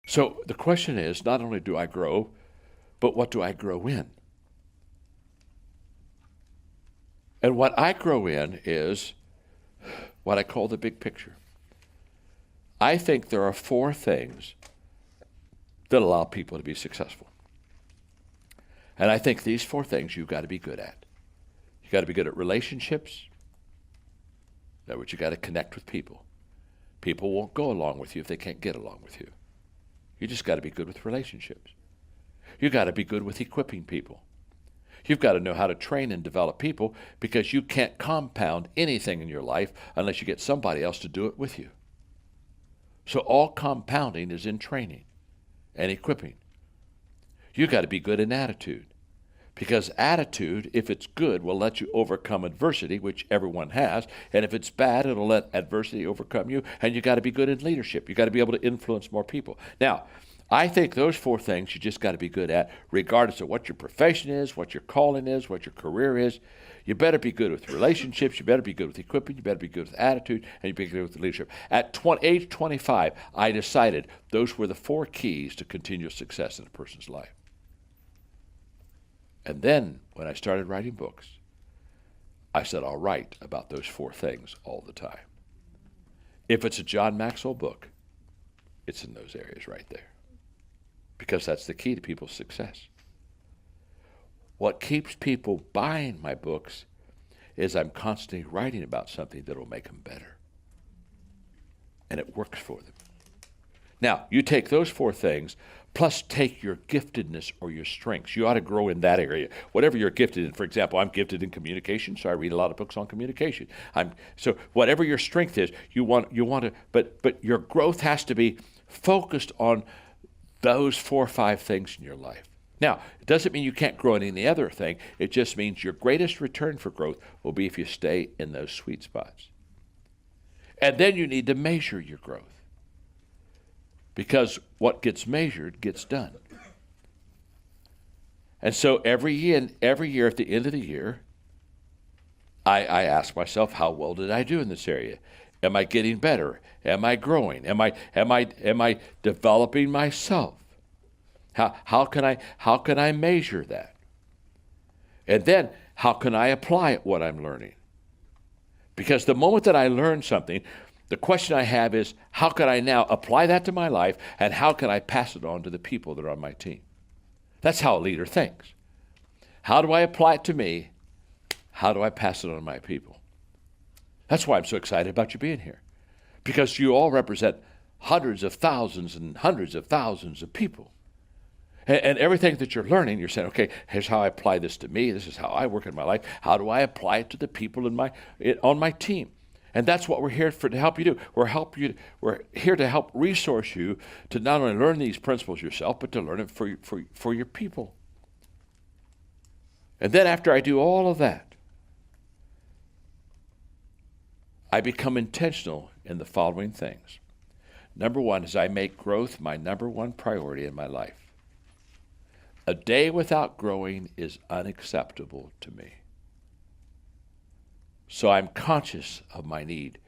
So the question is, not only do I grow, but what do I grow in? And what I grow in is what I call the big picture. I think there are 4 things that allow people to be successful. And I think these 4 things you've got to be good at. You've got to be good at relationships. In other words, you've got to connect with people. People won't go along with you if they can't get along with you. You just got to be good with relationships. You've got to be good with equipping people. You've got to know how to train and develop people, because you can't compound anything in your life unless you get somebody else to do it with you. So all compounding is in training and equipping. You've got to be good in attitude, because attitude, if it's good, will let you overcome adversity, which everyone has, and if it's bad, it'll let adversity overcome you, and you've got to be good in leadership. You've got to be able to influence more people. Now, I think those 4 things you just got to be good at, regardless of what your profession is, what your calling is, what your career is. You better be good with relationships, you better be good with equipping, you better be good with attitude, and you better be good with leadership. At age 25, I decided those were the 4 keys to continual success in a person's life. And then, when I started writing books, I said, I'll write about those 4 things all the time. If it's a John Maxwell book, it's in those areas right there, because that's the key to people's success. What keeps people buying my books is I'm constantly writing about something that will make them better. And it works for them. Now, you take those 4 things, plus take your giftedness or your strengths. You ought to grow in that area. Whatever you're gifted in. For example, I'm gifted in communication, so I read a lot of books on communication. So whatever your strength is, you want to, but your growth has to be focused on those 4 or 5 things in your life. Now, it doesn't mean you can't grow in any other thing. It just means your greatest return for growth will be if you stay in those sweet spots. And then you need to measure your growth, because what gets measured gets done. And so every year at the end of the year, I ask myself, how well did I do in this area? Am I getting better? Am I growing? Am I developing myself? How can I measure that? And then how can I apply what I'm learning? Because the moment that I learn something, the question I have is, how can I now apply that to my life, and how can I pass it on to the people that are on my team? That's how a leader thinks. How do I apply it to me? How do I pass it on to my people? That's why I'm so excited about you being here, because you all represent hundreds of thousands and hundreds of thousands of people. And everything that you're learning, you're saying, okay, here's how I apply this to me. This is how I work in my life. How do I apply it to the people on my team? And that's what we're here to help you do. We're here to help resource you to not only learn these principles yourself, but to learn it for your people. And then after I do all of that, I become intentional in the following things. Number 1 is I make growth my number 1 priority in my life. A day without growing is unacceptable to me. So I'm conscious of my need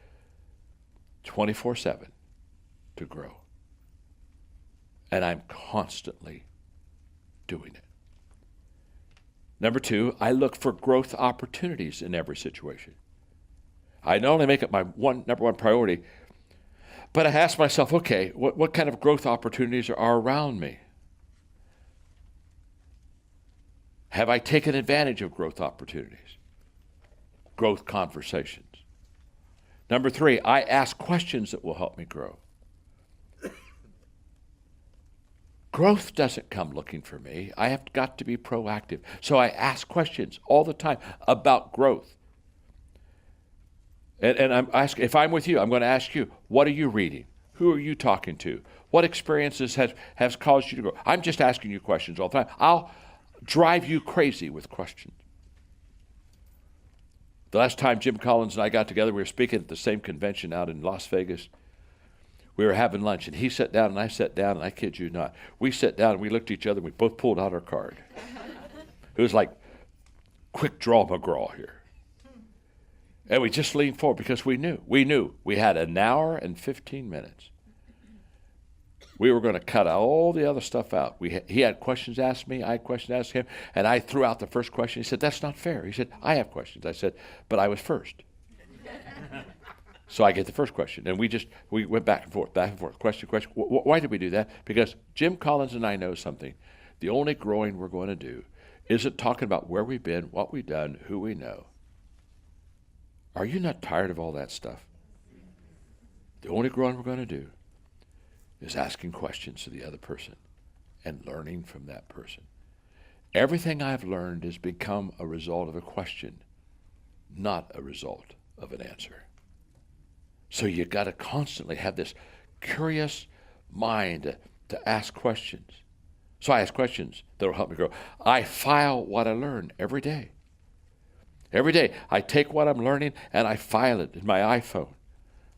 24/7 to grow. And I'm constantly doing it. Number 2, I look for growth opportunities in every situation. I not only make it my number 1 priority, but I ask myself, okay, what kind of growth opportunities are around me? Have I taken advantage of growth opportunities? Growth conversations. Number 3, I ask questions that will help me grow. Growth doesn't come looking for me. I have got to be proactive. So I ask questions all the time about growth. And I'm asking, if I'm with you, I'm going to ask you, what are you reading? Who are you talking to? What experiences has caused you to grow? I'm just asking you questions all the time. I'll drive you crazy with questions. The last time Jim Collins and I got together, we were speaking at the same convention out in Las Vegas. We were having lunch, and he sat down, and I sat down, and I kid you not, we sat down, and we looked at each other, and we both pulled out our card. It was like quick draw McGraw here. And we just leaned forward because we knew we had an hour and 15 minutes. We were going to cut all the other stuff out. He had questions asked me, I had questions asked him, and I threw out the first question. He said, that's not fair. He said, I have questions. I said, but I was first. So I get the first question. And we went back and forth, question. Why did we do that? Because Jim Collins and I know something. The only growing we're going to do isn't talking about where we've been, what we've done, who we know. Are you not tired of all that stuff? The only growing we're going to do is asking questions to the other person and learning from that person. Everything I've learned has become a result of a question, not a result of an answer. So you got to constantly have this curious mind to ask questions. So I ask questions that will help me grow. I file what I learn every day. Every day I take what I'm learning and I file it in my iPhone.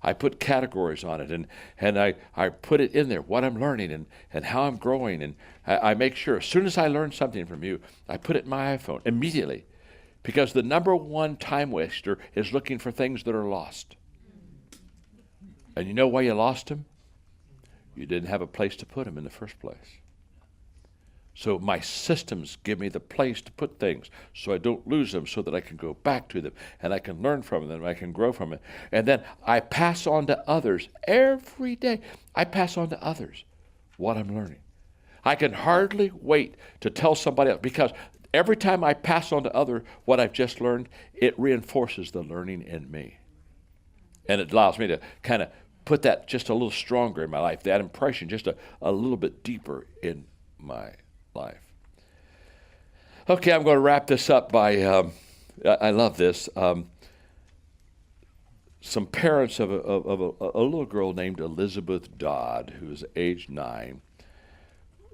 I put categories on it, and I put it in there, what I'm learning and how I'm growing. And I make sure as soon as I learn something from you, I put it in my iPhone immediately. Because the number one time waster is looking for things that are lost. And you know why you lost them? You didn't have a place to put them in the first place. So my systems give me the place to put things so I don't lose them, so that I can go back to them and I can learn from them and I can grow from it. And then I pass on to others every day. I pass on to others what I'm learning. I can hardly wait to tell somebody else, because every time I pass on to others what I've just learned, it reinforces the learning in me. And it allows me to kind of put that just a little stronger in my life, that impression just a little bit deeper in my life. Okay, I'm going to wrap this up by, I love this. Some parents of a little girl named Elizabeth Dodd, who was age 9.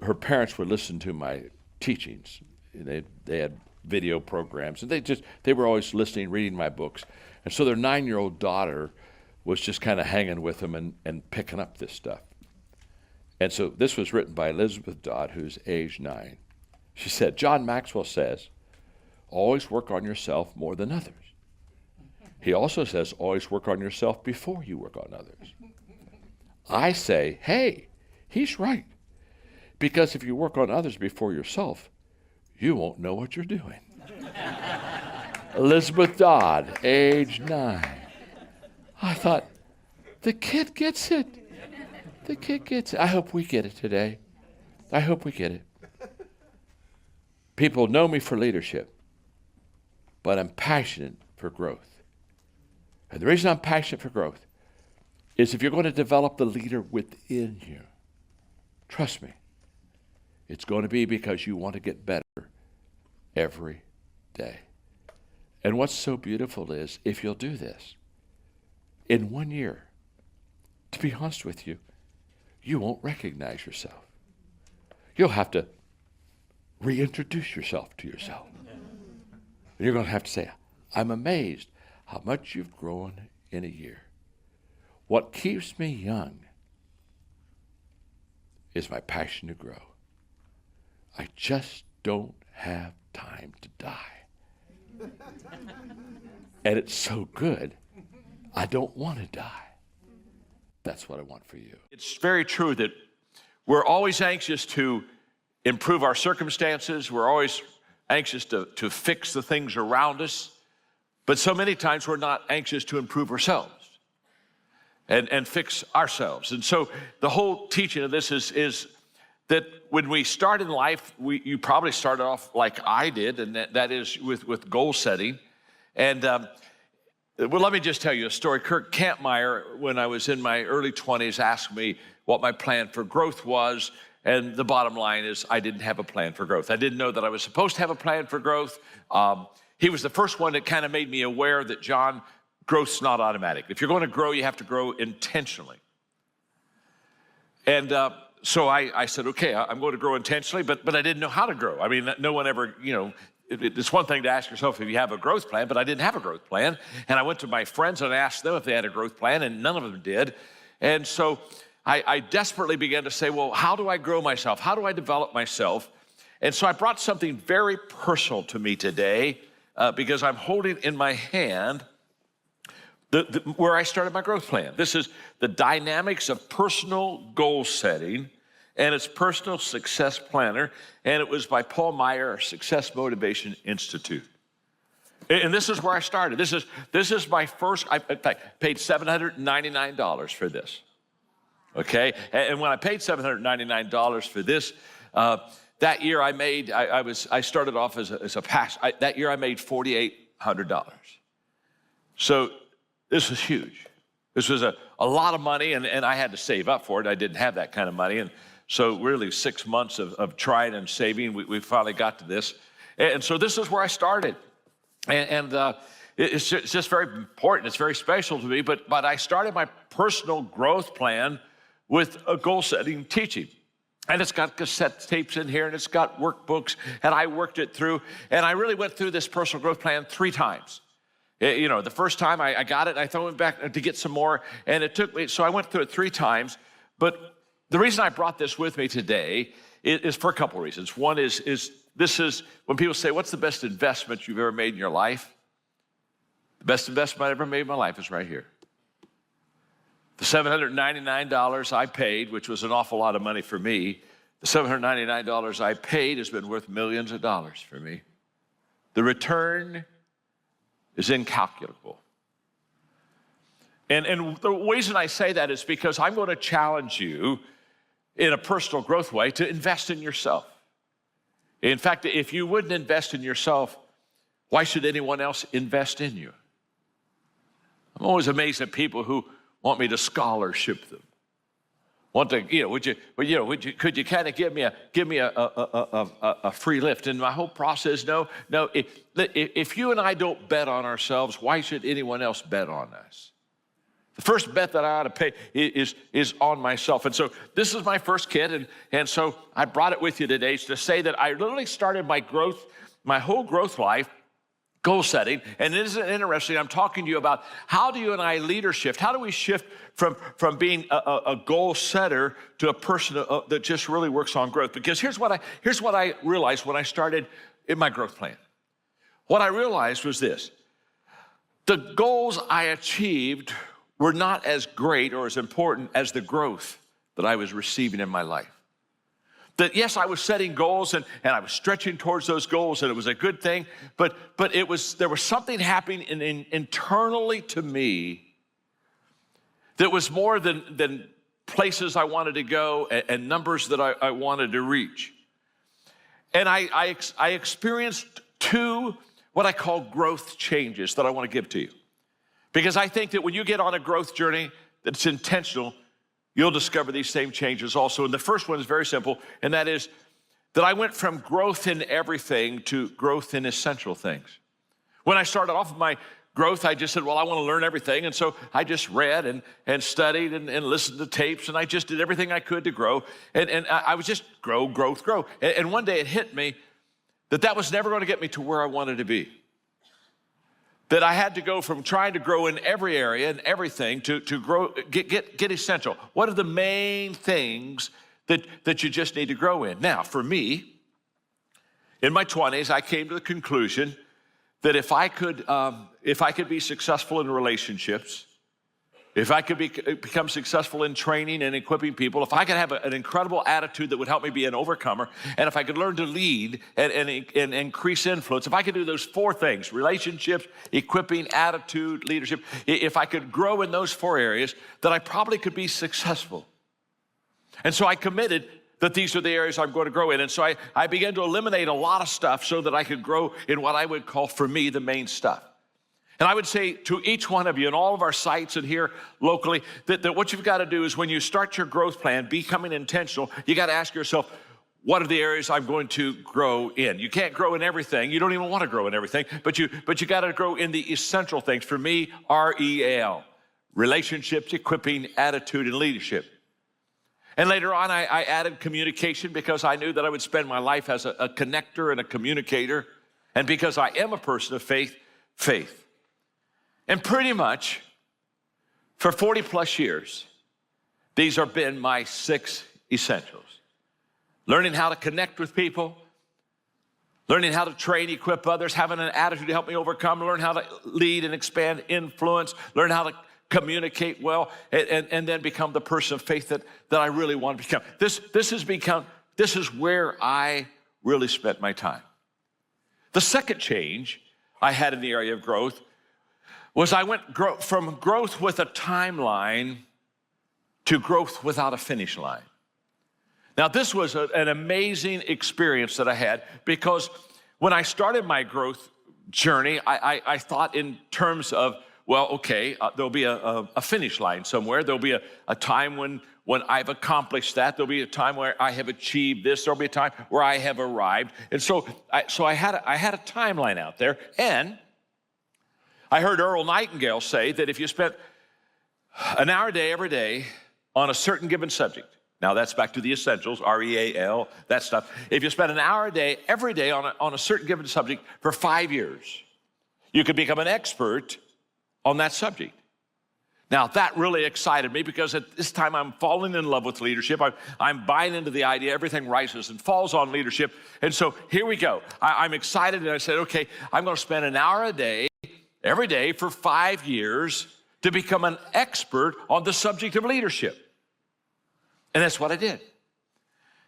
Her parents would listen to my teachings. They had video programs, and they were always listening, reading my books. And so their 9-year-old daughter was just kind of hanging with them and picking up this stuff. And so this was written by Elizabeth Dodd, who's age 9. She said, John Maxwell says, always work on yourself more than others. He also says, always work on yourself before you work on others. I say, hey, he's right. Because if you work on others before yourself, you won't know what you're doing. Elizabeth Dodd, age 9. I thought, the kid gets it. The kid gets it. I hope we get it today. I hope we get it. People know me for leadership, but I'm passionate for growth. And the reason I'm passionate for growth is if you're going to develop the leader within you, trust me, it's going to be because you want to get better every day. And what's so beautiful is if you'll do this, in 1 year, to be honest with you, you won't recognize yourself. You'll have to reintroduce yourself to yourself. And you're going to have to say, I'm amazed how much you've grown in a year. What keeps me young is my passion to grow. I just don't have time to die. And it's so good, I don't want to die. That's what I want for you. It's very true that we're always anxious to improve our circumstances. We're always anxious to fix the things around us. But so many times we're not anxious to improve ourselves and fix ourselves. And so the whole teaching of this is that when we start in life, you probably started off like I did, and that is with goal setting. And well, let me just tell you a story. Kirk Campmeyer, when I was in my early 20s, asked me what my plan for growth was. And the bottom line is I didn't have a plan for growth. I didn't know that I was supposed to have a plan for growth. He was the first one that kind of made me aware that, John, growth's not automatic. If you're going to grow, you have to grow intentionally. And so I said, okay, I'm going to grow intentionally, but I didn't know how to grow. I mean, no one ever, it's one thing to ask yourself if you have a growth plan, but I didn't have a growth plan. And I went to my friends and asked them if they had a growth plan, and none of them did. And so I desperately began to say, well, how do I grow myself? How do I develop myself? And so I brought something very personal to me today because I'm holding in my hand where I started my growth plan. This is the dynamics of personal goal setting and it's Personal Success Planner, and it was by Paul Meyer, Success Motivation Institute. And this is where I started. This is my first, I paid $799 for this, okay? And when I paid $799 for this, that year I made, I started off as a pastor. That year I made $4,800. So this was huge. This was a lot of money, and I had to save up for it. I didn't have that kind of money. And so really 6 months of trying and saving, we finally got to this. And so this is where I started. And it's just very important. It's very special to me. But I started my personal growth plan with a goal-setting teaching. And it's got cassette tapes in here, and it's got workbooks, and I worked it through. And I really went through this personal growth plan 3 times. You know, the first time I got it, and I thought I went back to get some more, and it took me, so I went through it 3 times. But the reason I brought this with me today is for a couple reasons. One is this is when people say, what's the best investment you've ever made in your life? The best investment I ever made in my life is right here. The $799 I paid, which was an awful lot of money for me, the $799 I paid has been worth millions of dollars for me. The return is incalculable. And the reason I say that is because I'm going to challenge you in a personal growth way to invest in yourself. In fact, if you wouldn't invest in yourself, why should anyone else invest in you? I'm always amazed at people who want me to scholarship them. Want to, could you kind of give me a free lift? And my whole process, no. If you and I don't bet on ourselves, why should anyone else bet on us? The first bet that I ought to pay is on myself. And so this is my first kid, and so I brought it with you today to say that I literally started my whole growth life, goal setting. And isn't it interesting? I'm talking to you about how do you and I leader shift? How do we shift from being a goal setter to a person that just really works on growth? Because here's what I realized when I started in my growth plan. What I realized was this: the goals I achieved were not as great or as important as the growth that I was receiving in my life. That yes, I was setting goals and I was stretching towards those goals, and it was a good thing, but there was something happening internally to me that was more than places I wanted to go and numbers that I wanted to reach. And I experienced 2 what I call growth changes that I want to give to you. Because I think that when you get on a growth journey that's intentional, you'll discover these same changes also. And the first one is very simple, and that is that I went from growth in everything to growth in essential things. When I started off with my growth, I just said, well, I want to learn everything. And so I just read and studied and listened to tapes, and I just did everything I could to grow. And I was just grow. And one day it hit me that was never going to get me to where I wanted to be. That I had to go from trying to grow in every area and everything to grow, get essential. What are the main things that you just need to grow in? Now, for me, in my 20s, I came to the conclusion that if I could be successful in relationships, if I could become successful in training and equipping people, if I could have an incredible attitude that would help me be an overcomer, and if I could learn to lead and increase influence, if I could do those 4 things, relationships, equipping, attitude, leadership, if I could grow in those 4 areas, then I probably could be successful. And so I committed that these are the areas I'm going to grow in. And so I began to eliminate a lot of stuff so that I could grow in what I would call, for me, the main stuff. And I would say to each one of you in all of our sites and here locally that what you've got to do is when you start your growth plan, becoming intentional, you got to ask yourself, what are the areas I'm going to grow in? You can't grow in everything. You don't even want to grow in everything, but you got to grow in the essential things. For me, REAL, relationships, equipping, attitude, and leadership. And later on, I added communication because I knew that I would spend my life as a connector and a communicator. And because I am a person of faith. And pretty much for 40 plus years, these have been my 6 essentials. Learning how to connect with people, learning how to train, equip others, having an attitude to help me overcome, learn how to lead and expand influence, learn how to communicate well, and then become the person of faith that I really want to become. This is where I really spent my time. The second change I had in the area of growth was I went from growth with a timeline to growth without a finish line. Now, this was an amazing experience that I had, because when I started my growth journey, I thought in terms of, well, okay, there'll be a finish line somewhere. There'll be a time when I've accomplished that. There'll be a time where I have achieved this. There'll be a time where I have arrived. And so I had a timeline out there. And I heard Earl Nightingale say that if you spent an hour a day, every day, on a certain given subject, now that's back to the essentials, REAL, that stuff. If you spend an hour a day, every day, on a certain given subject for 5 years, you could become an expert on that subject. Now, that really excited me, because at this time I'm falling in love with leadership. I'm buying into the idea everything rises and falls on leadership. And so here we go. I'm excited, and I said, okay, I'm going to spend an hour a day, every day for 5 years to become an expert on the subject of leadership. And that's what I did.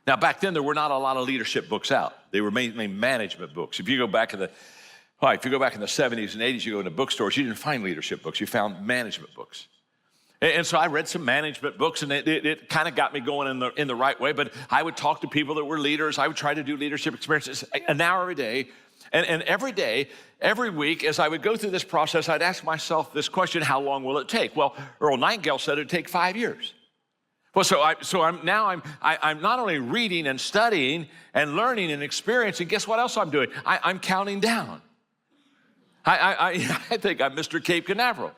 Now, back then, there were not a lot of leadership books out. They were mainly management books. If you go back in the 70s and 80s, you go into bookstores, you didn't find leadership books. You found management books. And so I read some management books, and it kind of got me going in the right way. But I would talk to people that were leaders. I would try to do leadership experiences an hour a day. And every day, every week, as I would go through this process, I'd ask myself this question: how long will it take? Well, Earl Nightingale said it'd take 5 years. Well, I'm not only reading and studying and learning and experiencing. Guess what else I'm doing? I'm counting down. I think I'm Mr. Cape Canaveral.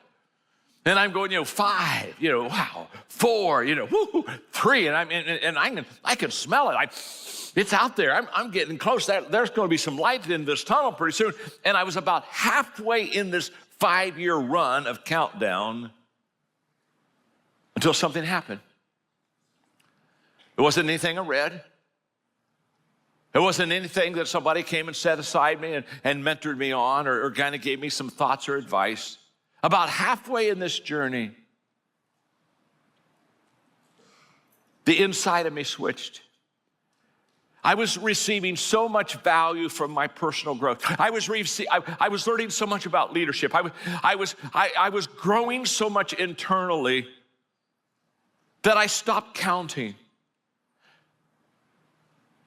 And I'm going, 5, wow, 4, 3, and I can smell it. It's out there. I'm getting close. There's going to be some light in this tunnel pretty soon. And I was about halfway in this 5-year run of countdown until something happened. It wasn't anything I read. It wasn't anything that somebody came and set aside me and mentored me on, or kind of gave me some thoughts or advice. About halfway in this journey, the inside of me switched. I was receiving so much value from my personal growth. I was learning so much about leadership. I was growing so much internally that I stopped counting.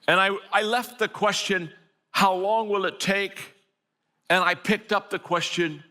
And I left the question, how long will it take? And I picked up the question,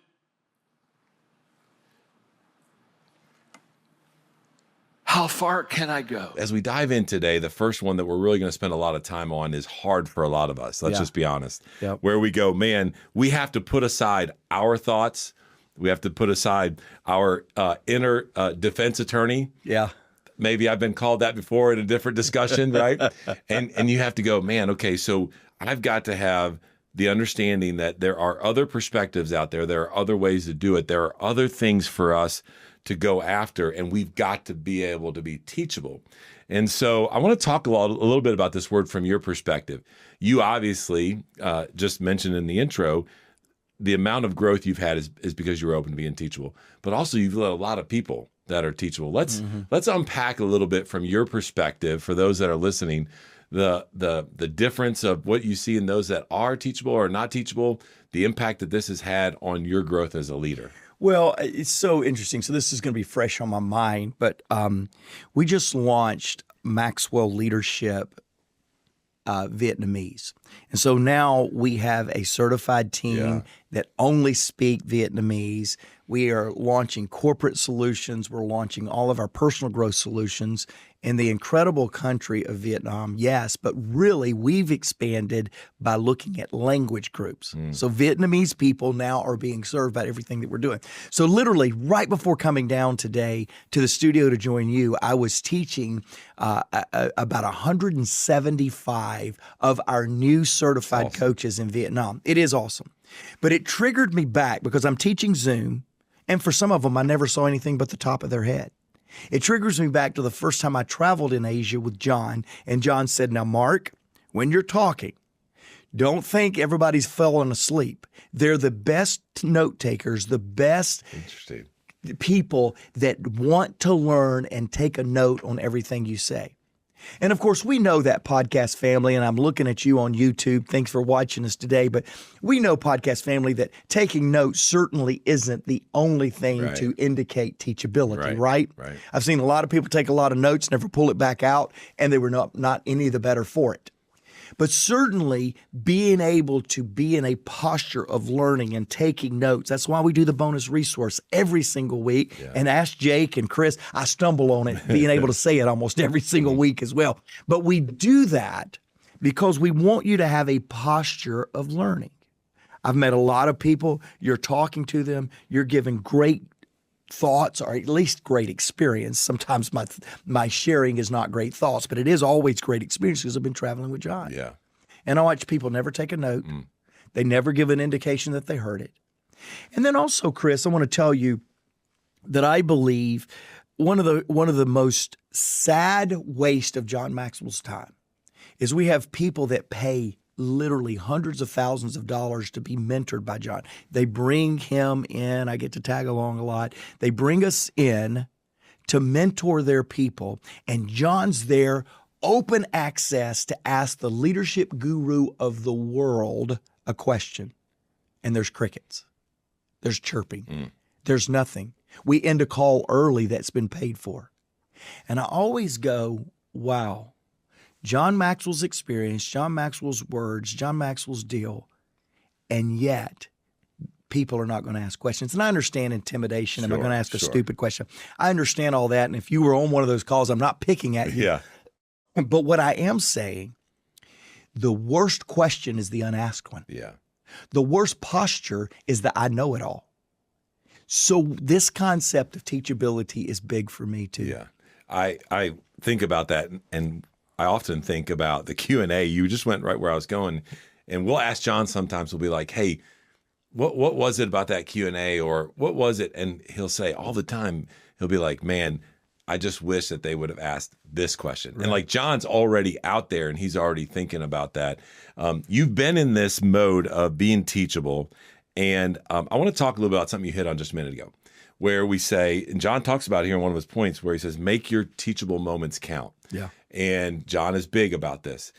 how far can I go? As we dive in today, the first one that we're really going to spend a lot of time on is hard for a lot of us. Let's just be honest. Yep. Where we go, man, we have to put aside our thoughts. We have to put aside our inner defense attorney. Yeah. Maybe I've been called that before in a different discussion, right? And you have to go, man, okay, so I've got to have the understanding that there are other perspectives out there. There are other ways to do it. There are other things for us to go after, and we've got to be able to be teachable. And so I want to talk a little bit about this word from your perspective. You obviously just mentioned in the intro, the amount of growth you've had is because you were open to being teachable, but also you've led a lot of people that are teachable. Let's unpack a little bit from your perspective for those that are listening, the difference of what you see in those that are teachable or not teachable, the impact that this has had on your growth as a leader. Well, it's so interesting. So this is going to be fresh on my mind, but we just launched Maxwell Leadership Vietnamese. And so now we have a certified team that only speak Vietnamese. We are launching corporate solutions. We're launching all of our personal growth solutions in the incredible country of Vietnam, yes, but really we've expanded by looking at language groups. So Vietnamese people now are being served by everything that we're doing. So literally right before coming down today to the studio to join you, I was teaching about 175 of our new certified coaches in Vietnam. It is awesome. But it triggered me back because I'm teaching Zoom, and for some of them, I never saw anything but the top of their head. It triggers me back to the first time I traveled in Asia with John, and John said, now, Mark, when you're talking, don't think everybody's falling asleep. They're the best note takers, the best people that want to learn and take a note on everything you say. And of course, we know that, podcast family, and I'm looking at you on YouTube. Thanks for watching us today. But we know, podcast family, that taking notes certainly isn't the only thing to indicate teachability, right? I've seen a lot of people take a lot of notes, never pull it back out, and they were not any the better for it. But certainly being able to be in a posture of learning and taking notes. That's why we do the bonus resource every single week. And ask Jake and Chris. I stumble on it, being able to say it almost every single week as well. But we do that because we want you to have a posture of learning. I've met a lot of people. You're talking to them. You're giving great thoughts, or at least great experience. Sometimes my sharing is not great thoughts, but it is always great experience because I've been traveling with John. And I watch people never take a note. They never give an indication that they heard it. And then also, Chris, I want to tell you that I believe one of the most sad waste of John Maxwell's time is we have people that pay literally hundreds of thousands of dollars to be mentored by John. They bring him in. I get to tag along a lot. They bring us in to mentor their people, and John's there, open access to ask the leadership guru of the world a question. And there's crickets. There's chirping. There's nothing. We end a call early that's been paid for. And I always go, wow. John Maxwell's experience, John Maxwell's words, John Maxwell's deal, and yet people are not going to ask questions. And I understand intimidation. Am I going to ask a stupid question? I understand all that. And if you were on one of those calls, I'm not picking at you. But what I am saying, the worst question is the unasked one. The worst posture is the I know it all. So this concept of teachability is big for me too. I think about that, and I often think about the Q&A. You just went right where I was going. And we'll ask John sometimes, we'll be like, hey, what was it about that Q&A, or what was it? And he'll say all the time, he'll be like, man, I just wish that they would have asked this question. And like John's already out there and he's already thinking about that. You've been in this mode of being teachable. And I want to talk a little bit about something you hit on just a minute ago, where we say, and John talks about it here in one of his points, where he says, make your teachable moments count. And John is big about this.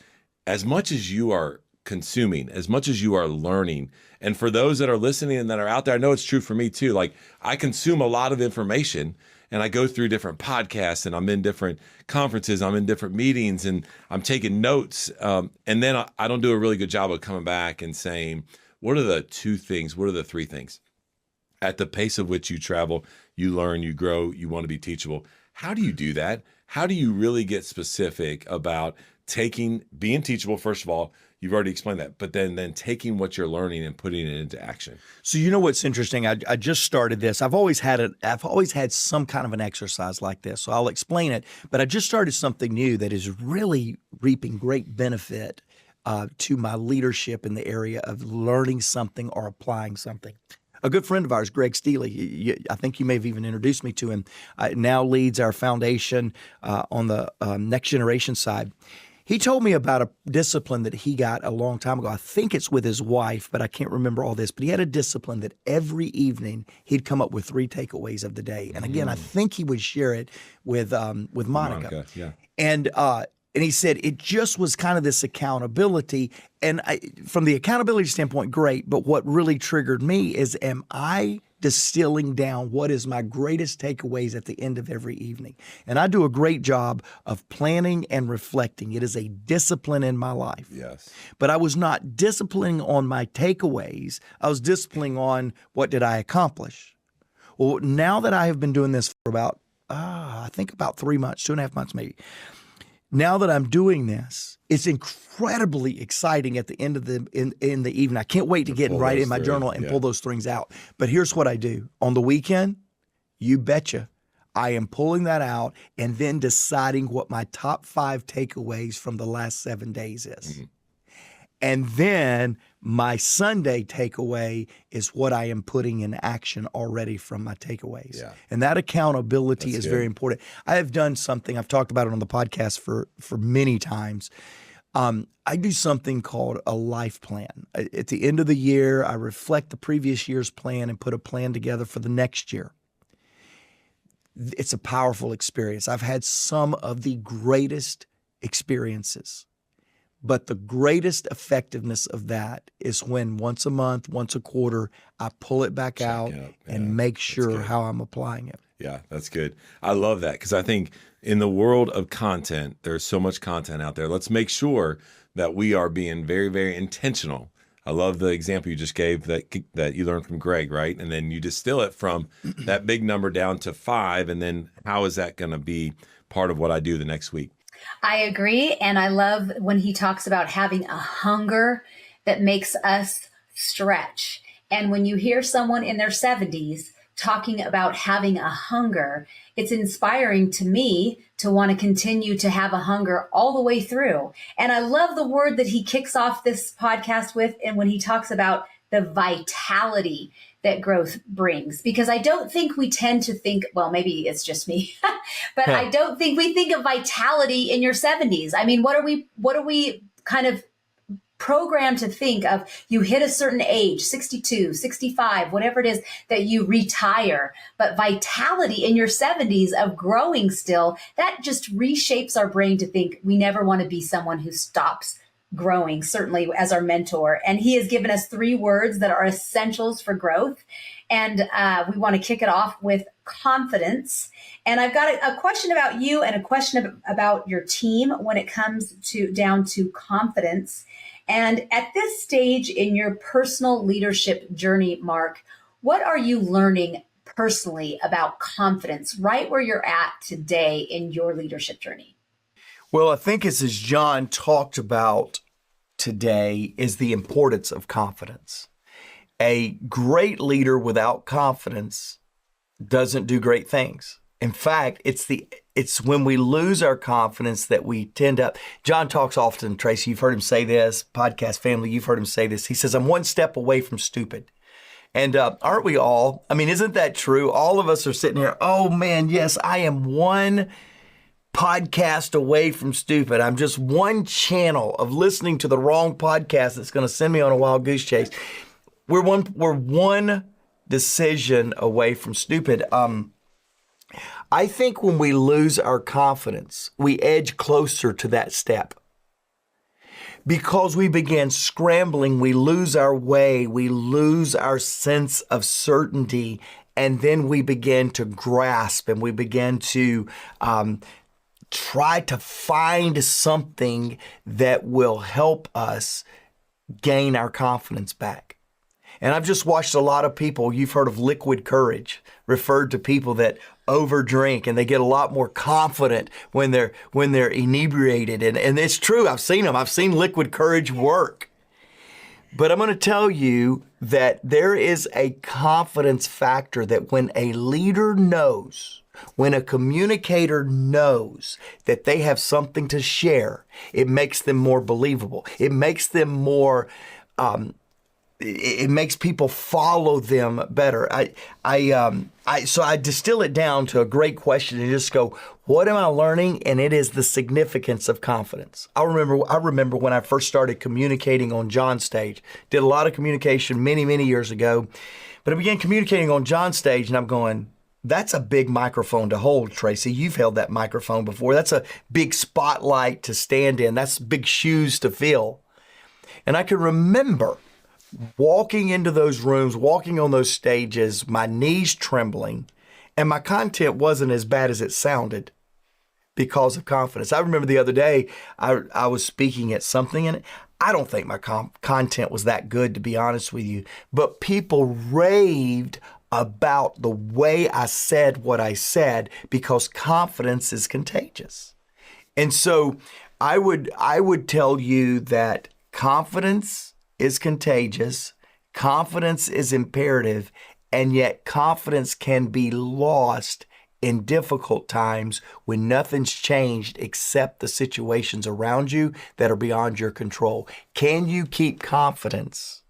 As much as you are consuming, as much as you are learning, and for those that are listening and that are out there, I know it's true for me too. Like, I consume a lot of information and I go through different podcasts and I'm in different conferences, I'm in different meetings and I'm taking notes. And then I don't do a really good job of coming back and saying, what are the two things? What are the three things? At the pace of which you travel, you learn, you grow, you want to be teachable. How do you do that? How do you really get specific about being teachable? First of all, you've already explained that, but then taking what you're learning and putting it into action. So you know what's interesting? I just started this. I've always had some kind of an exercise like this. So I'll explain it. But I just started something new that is really reaping great benefit to my leadership in the area of learning something or applying something. A good friend of ours, Greg Steele, I think you may have even introduced me to him, now leads our foundation on the next generation side. He told me about a discipline that he got a long time ago. I think it's with his wife, but I can't remember all this. But he had a discipline that every evening he'd come up with 3 takeaways of the day. And again, I think he would share it with Monica. And he said it just was kind of this accountability. And from the accountability standpoint, great. But what really triggered me is, am I distilling down what is my greatest takeaways at the end of every evening? And I do a great job of planning and reflecting. It is a discipline in my life. But I was not disciplining on my takeaways. I was disciplining on what did I accomplish. Well, now that I have been doing this for about, I think about 3 months, 2.5 months maybe. Now that I'm doing this, it's incredibly exciting at the end of the in the evening. I can't wait to get right in my journal and pull those things out. But here's what I do. On the weekend, you betcha, I am pulling that out and then deciding what my top 5 takeaways from the last 7 days is. And then my Sunday takeaway is what I am putting in action already from my takeaways. And that accountability is very important. I have done something, I've talked about it on the podcast for many times. I do something called a life plan. At the end of the year, I reflect the previous year's plan and put a plan together for the next year. it's a powerful experience. I've had some of the greatest experiences, but the greatest effectiveness of that is when once a month, once a quarter, I pull it back out and make sure how I'm applying it. Yeah, that's good. I love that because I think in the world of content, there's so much content out there. Let's make sure that we are being very, very intentional. I love the example you just gave that you learned from Greg, right? And then you distill it from that big number down to 5. And then how is that going to be part of what I do the next week? I agree. And I love when he talks about having a hunger that makes us stretch. And when you hear someone in their 70s talking about having a hunger, it's inspiring to me to want to continue to have a hunger all the way through. And I love the word that he kicks off this podcast with, and when he talks about the vitality that growth brings, because I don't think we tend to think, well, maybe it's just me, but I don't think we think of vitality in your 70s. I mean, what are we kind of programmed to think of? You hit a certain age, 62, 65, whatever it is, that you retire. But vitality in your 70s of growing still, that just reshapes our brain to think we never want to be someone who stops growing, certainly as our mentor. And he has given us 3 words that are essentials for growth. And we want to kick it off with confidence. And I've got a question about you and a question about your team when it comes down to confidence. And at this stage in your personal leadership journey, Mark, what are you learning personally about confidence right where you're at today in your leadership journey? Well, I think as John talked about today is the importance of confidence. A great leader without confidence doesn't do great things. In fact, it's when we lose our confidence that we tend up. John talks often, Tracy, you've heard him say this, podcast family, you've heard him say this. He says, I'm one step away from stupid. And aren't we all? I mean, isn't that true? All of us are sitting here, oh man, yes, I am one podcast away from stupid. I'm just one channel of listening to the wrong podcast that's going to send me on a wild goose chase. We're one decision away from stupid. I think when we lose our confidence, we edge closer to that step. Because we begin scrambling, we lose our way, we lose our sense of certainty, and then we begin to grasp and we begin to try to find something that will help us gain our confidence back. And I've just watched a lot of people, you've heard of liquid courage, referred to people that overdrink and they get a lot more confident when they're inebriated. And it's true, I've seen them. I've seen liquid courage work. But I'm going to tell you that there is a confidence factor that when a leader knows, when a communicator knows that they have something to share, it makes them more believable. It makes them more it makes people follow them better. So I distill it down to a great question and just go, what am I learning? And it is the significance of confidence. I remember when I first started communicating on John's stage, did a lot of communication many, many years ago, but I began communicating on John's stage and I'm going, that's a big microphone to hold, Tracy. You've held that microphone before. That's a big spotlight to stand in. That's big shoes to fill. And I can remember walking into those rooms, walking on those stages, my knees trembling, and my content wasn't as bad as it sounded because of confidence. I remember the other day, I was speaking at something, and I don't think my content was that good, to be honest with you, but people raved about the way I said what I said because confidence is contagious. And so I would tell you that confidence is contagious, confidence is imperative, and yet confidence can be lost in difficult times when nothing's changed except the situations around you that are beyond your control. Can you keep confidence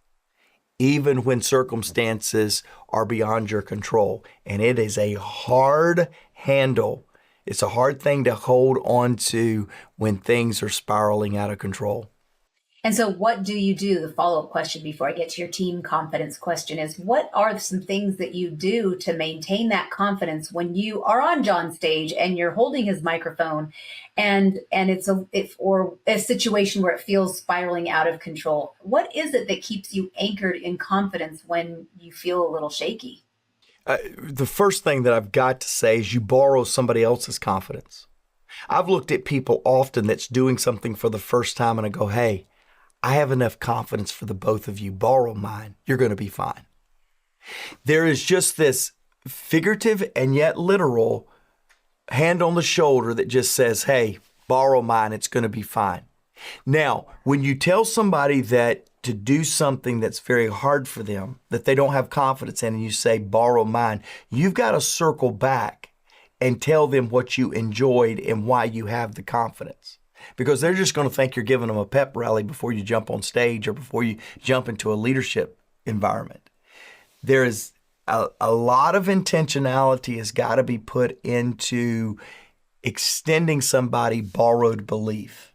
even when circumstances are beyond your control? And it is a hard handle. It's a hard thing to hold on to when things are spiraling out of control. And so what do you do? The follow-up question before I get to your team confidence question is, what are some things that you do to maintain that confidence when you are on John's stage and you're holding his microphone and it's a situation where it feels spiraling out of control? What is it that keeps you anchored in confidence when you feel a little shaky? The first thing that I've got to say is you borrow somebody else's confidence. I've looked at people often that's doing something for the first time and I go, hey, I have enough confidence for the both of you. Borrow mine. You're going to be fine. There is just this figurative and yet literal hand on the shoulder that just says, hey, borrow mine. It's going to be fine. Now, when you tell somebody that to do something that's very hard for them, that they don't have confidence in, and you say, borrow mine, you've got to circle back and tell them what you enjoyed and why you have the confidence. Because they're just going to think you're giving them a pep rally before you jump on stage or before you jump into a leadership environment. There is a lot of intentionality has got to be put into extending somebody borrowed belief.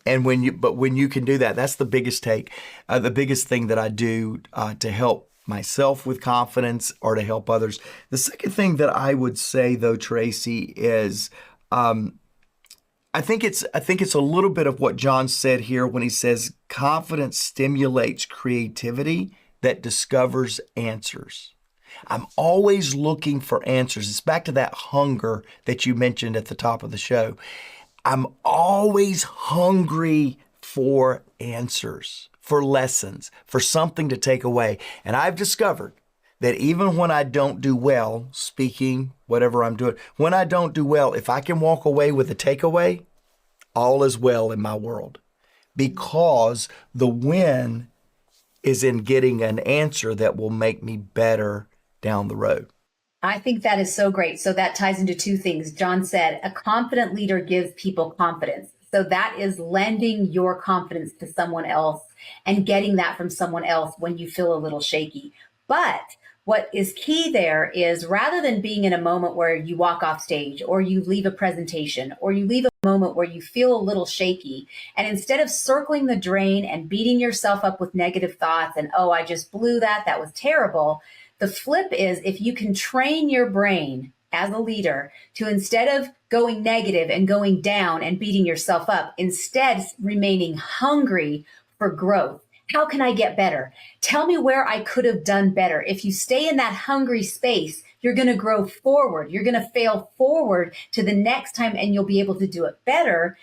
And when you can do that, that's the biggest the biggest thing that I do to help myself with confidence or to help others. The second thing that I would say, though, Tracy, is I think it's a little bit of what John said here when he says confidence stimulates creativity that discovers answers. I'm always looking for answers. It's back to that hunger that you mentioned at the top of the show. I'm always hungry for answers, for lessons, for something to take away. And I've discovered that even when I don't do well, speaking, whatever I'm doing, when I don't do well, if I can walk away with a takeaway, all is well in my world. Because the win is in getting an answer that will make me better down the road. I think that is so great. So that ties into two things. John said, a confident leader gives people confidence. So that is lending your confidence to someone else and getting that from someone else when you feel a little shaky. But what is key there is rather than being in a moment where you walk off stage or you leave a presentation or you leave a moment where you feel a little shaky, and instead of circling the drain and beating yourself up with negative thoughts and, oh, I just blew that was terrible. The flip is if you can train your brain as a leader to, instead of going negative and going down and beating yourself up, instead remaining hungry for growth. How can I get better? Tell me where I could have done better. If you stay in that hungry space, you're going to grow forward. You're going to fail forward to the next time and you'll be able to do it better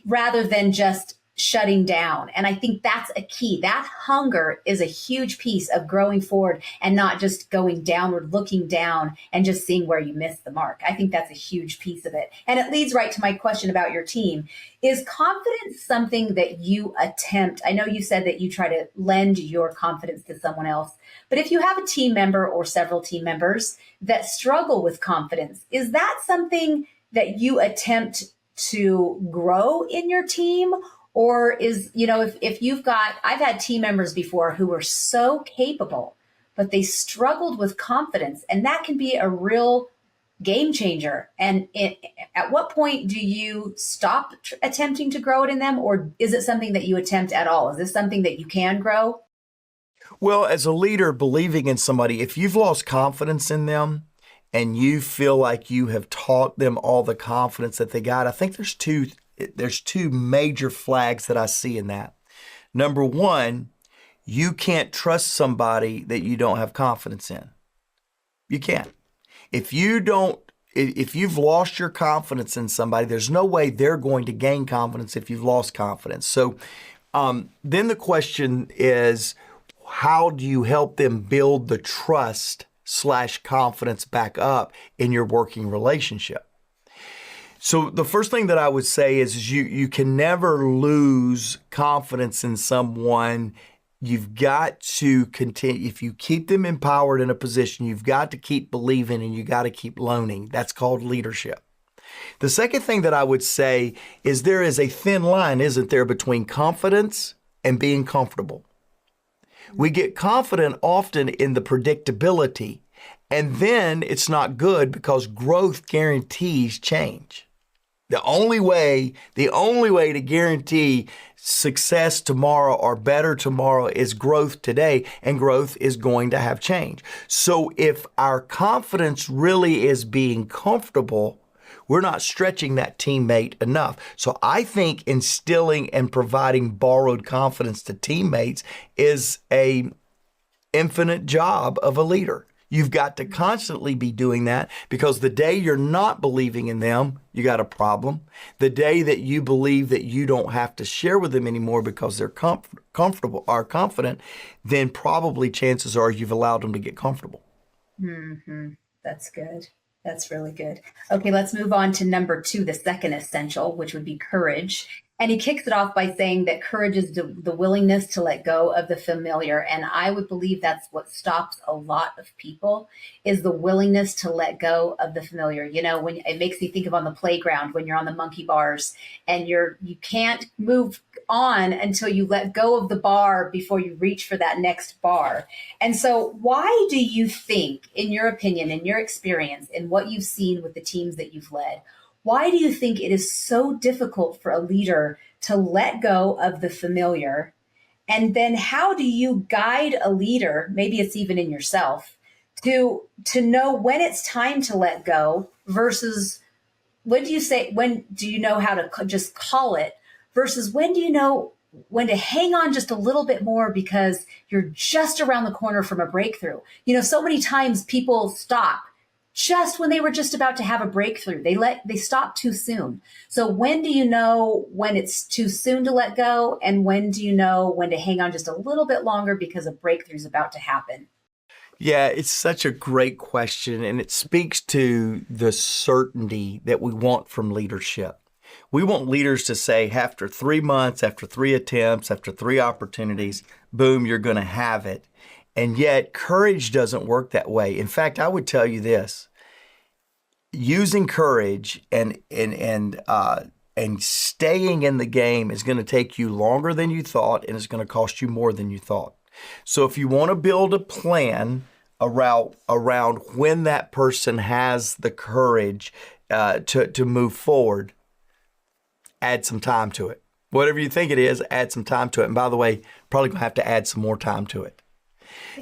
rather than just shutting down. And I think that's a key. That hunger is a huge piece of growing forward and not just going downward, looking down and just seeing where you missed the mark. I think that's a huge piece of it. And it leads right to my question about your team. Is confidence something that you attempt? I know you said that you try to lend your confidence to someone else, but if you have a team member or several team members that struggle with confidence, is that something that you attempt to grow in your team? Or is, if you've got, I've had team members before who were so capable, but they struggled with confidence, and that can be a real game changer. And at what point do you stop attempting to grow it in them? Or is it something that you attempt at all? Is this something that you can grow? Well, as a leader, believing in somebody, if you've lost confidence in them and you feel like you have taught them all the confidence that they got, I think there's two major flags that I see in that. Number one, you can't trust somebody that you don't have confidence in. You can't. If you've lost your confidence in somebody, there's no way they're going to gain confidence if you've lost confidence. So then the question is, how do you help them build the trust/confidence back up in your working relationship? So the first thing that I would say is you can never lose confidence in someone. You've got to continue. If you keep them empowered in a position, you've got to keep believing and you got to keep loaning. That's called leadership. The second thing that I would say is there is a thin line, isn't there, between confidence and being comfortable. We get confident often in the predictability, and then it's not good because growth guarantees change. The only way to guarantee success tomorrow or better tomorrow is growth today, and growth is going to have change. So if our confidence really is being comfortable, we're not stretching that teammate enough. So I think instilling and providing borrowed confidence to teammates is a infinite job of a leader. You've got to constantly be doing that, because the day you're not believing in them, you got a problem. The day that you believe that you don't have to share with them anymore because they're comfortable or confident, then probably chances are you've allowed them to get comfortable. Mm-hmm. That's good. That's really good. Okay, let's move on to number 2, the second essential, which would be courage. And he kicks it off by saying that courage is the willingness to let go of the familiar. And I would believe that's what stops a lot of people, is the willingness to let go of the familiar. You know, when it makes me think of on the playground, when you're on the monkey bars and you can't move on until you let go of the bar before you reach for that next bar. And so why do you think, in your opinion, in your experience, in what you've seen with the teams that you've led, why do you think it is so difficult for a leader to let go of the familiar? And then how do you guide a leader, maybe it's even in yourself, to know when it's time to let go versus when do you know how to just call it versus when do you know when to hang on just a little bit more because you're just around the corner from a breakthrough? You know, so many times people stop just when they were just about to have a breakthrough. They stop too soon. So when do you know when it's too soon to let go? And when do you know when to hang on just a little bit longer because a breakthrough is about to happen? Yeah, it's such a great question, and it speaks to the certainty that we want from leadership. We want leaders to say, after 3 months, after 3 attempts, after 3 opportunities, boom, you're going to have it. And yet courage doesn't work that way. In fact, I would tell you this: using courage and staying in the game is going to take you longer than you thought, and it's going to cost you more than you thought. So if you want to build a plan around when that person has the courage to move forward, add some time to it. Whatever you think it is, add some time to it. And by the way, probably going to have to add some more time to it.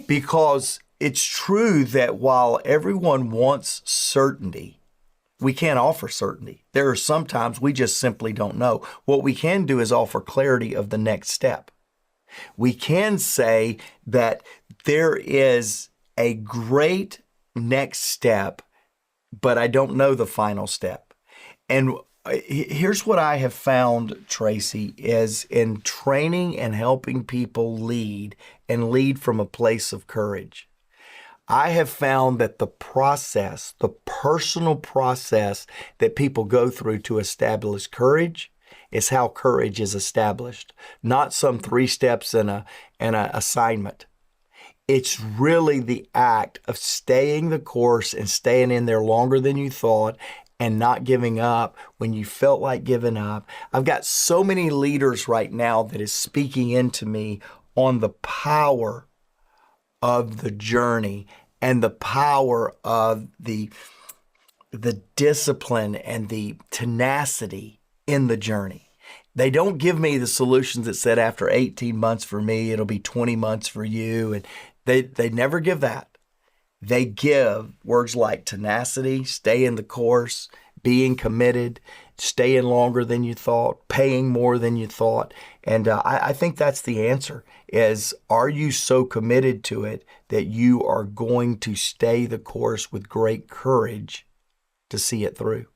Because it's true that while everyone wants certainty, we can't offer certainty. There are some times we just simply don't know. What we can do is offer clarity of the next step. We can say that there is a great next step, but I don't know the final step. And here's what I have found, Tracy, is in training and helping people lead and lead from a place of courage, I have found that the process, the personal process that people go through to establish courage is how courage is established, not some 3 steps in a assignment. It's really the act of staying the course and staying in there longer than you thought and not giving up when you felt like giving up. I've got so many leaders right now that is speaking into me on the power of the journey and the power of the discipline and the tenacity in the journey. They don't give me the solutions that said after 18 months for me, it'll be 20 months for you. And they never give that. They give words like tenacity, stay in the course, being committed, staying longer than you thought, paying more than you thought. And I think that's the answer is, are you so committed to it that you are going to stay the course with great courage to see it through?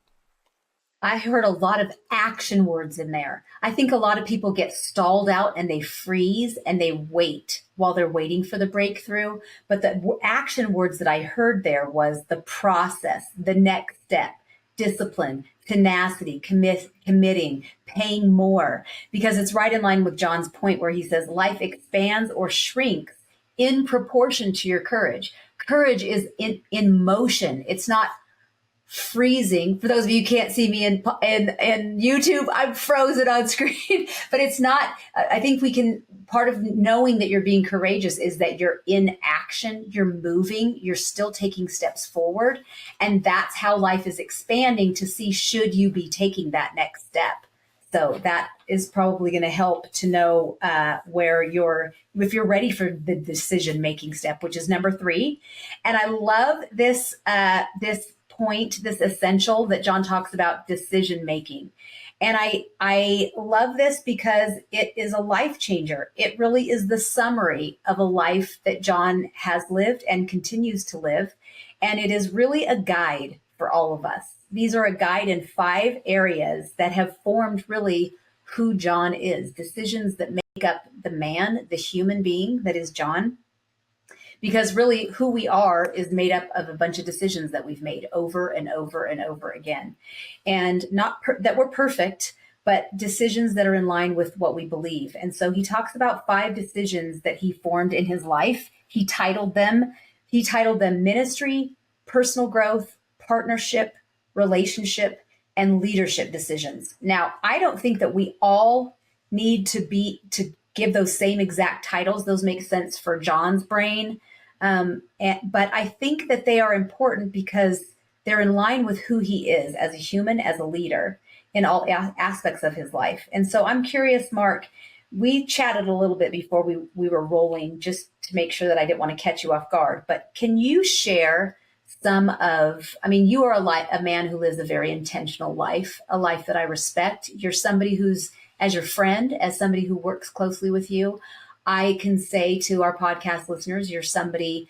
I heard a lot of action words in there. I think a lot of people get stalled out and they freeze and they wait while they're waiting for the breakthrough. But the action words that I heard there was the process, the next step, discipline, tenacity, committing, paying more, because it's right in line with John's point where he says life expands or shrinks in proportion to your courage. Courage is in motion. It's not freezing. For those of you who can't see me in YouTube, I'm frozen on screen, but it's not, I think part of knowing that you're being courageous is that you're in action, you're moving, you're still taking steps forward. And that's how life is expanding to see, should you be taking that next step? So that is probably going to help to know if you're ready for the decision-making step, which is number 3. And I love this point, this essential that John talks about, decision-making. And I love this because it is a life changer. It really is the summary of a life that John has lived and continues to live. And it is really a guide for all of us. These are a guide in 5 areas that have formed really who John is, decisions that make up the man, the human being that is John. Because really who we are is made up of a bunch of decisions that we've made over and over and over again. And not that we're perfect, but decisions that are in line with what we believe. And so he talks about 5 decisions that he formed in his life. He titled them ministry, personal growth, partnership, relationship, and leadership decisions. Now, I don't think that we all need to give those same exact titles. Those make sense for John's brain. But I think that they are important because they're in line with who he is as a human, as a leader in all aspects of his life. And so I'm curious, Mark, we chatted a little bit before we were rolling, just to make sure that I didn't want to catch you off guard. But can you share you are a man who lives a very intentional life, a life that I respect. You're somebody who's, as your friend, as somebody who works closely with you, I can say to our podcast listeners, you're somebody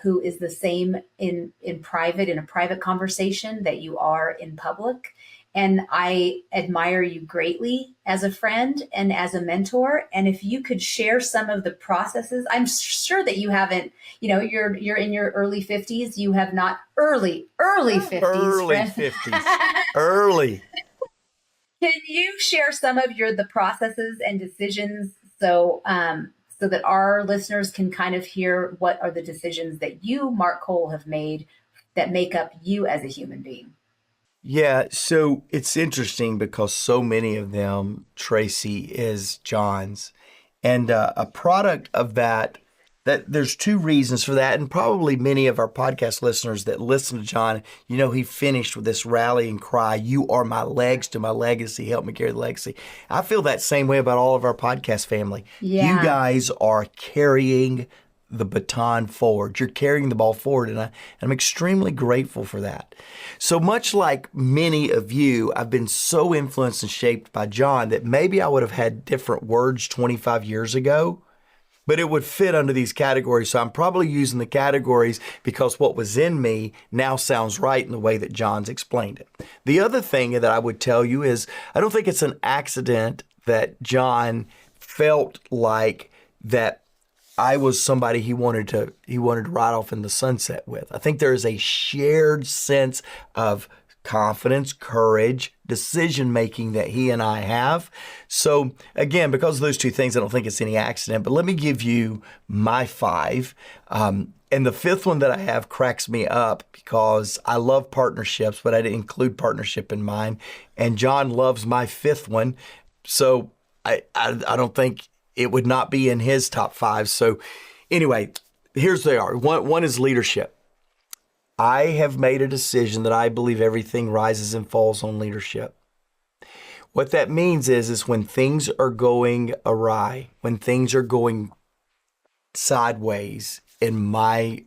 who is the same in a private conversation that you are in public. And I admire you greatly as a friend and as a mentor. And if you could share some of the processes, I'm sure that you haven't, you're in your early 50s. You have not early 50s. Early 50s. Early. Can you share some of the processes and decisions so that our listeners can kind of hear what are the decisions that you, Mark Cole, have made that make up you as a human being? Yeah, so it's interesting because so many of them, Tracy, is John's. And a product of that there's 2 reasons for that. And probably many of our podcast listeners that listen to John, he finished with this rallying cry, "You are my legs to my legacy. Help me carry the legacy." I feel that same way about all of our podcast family. Yeah. You guys are carrying the baton forward. You're carrying the ball forward, and I'm extremely grateful for that. So much like many of you, I've been so influenced and shaped by John that maybe I would have had different words 25 years ago, but it would fit under these categories. So I'm probably using the categories because what was in me now sounds right in the way that John's explained it. The other thing that I would tell you is I don't think it's an accident that John felt like that I was somebody he wanted to ride off in the sunset with. I think there is a shared sense of confidence, courage, decision-making that he and I have. So again, because of those 2 things, I don't think it's any accident, but let me give you my 5. And the 5th one that I have cracks me up because I love partnerships, but I didn't include partnership in mine. And John loves my 5th one. So I don't think it would not be in his top 5. So anyway, here's they are. One is leadership. I have made a decision that I believe everything rises and falls on leadership. What that means is when things are going awry, when things are going sideways in my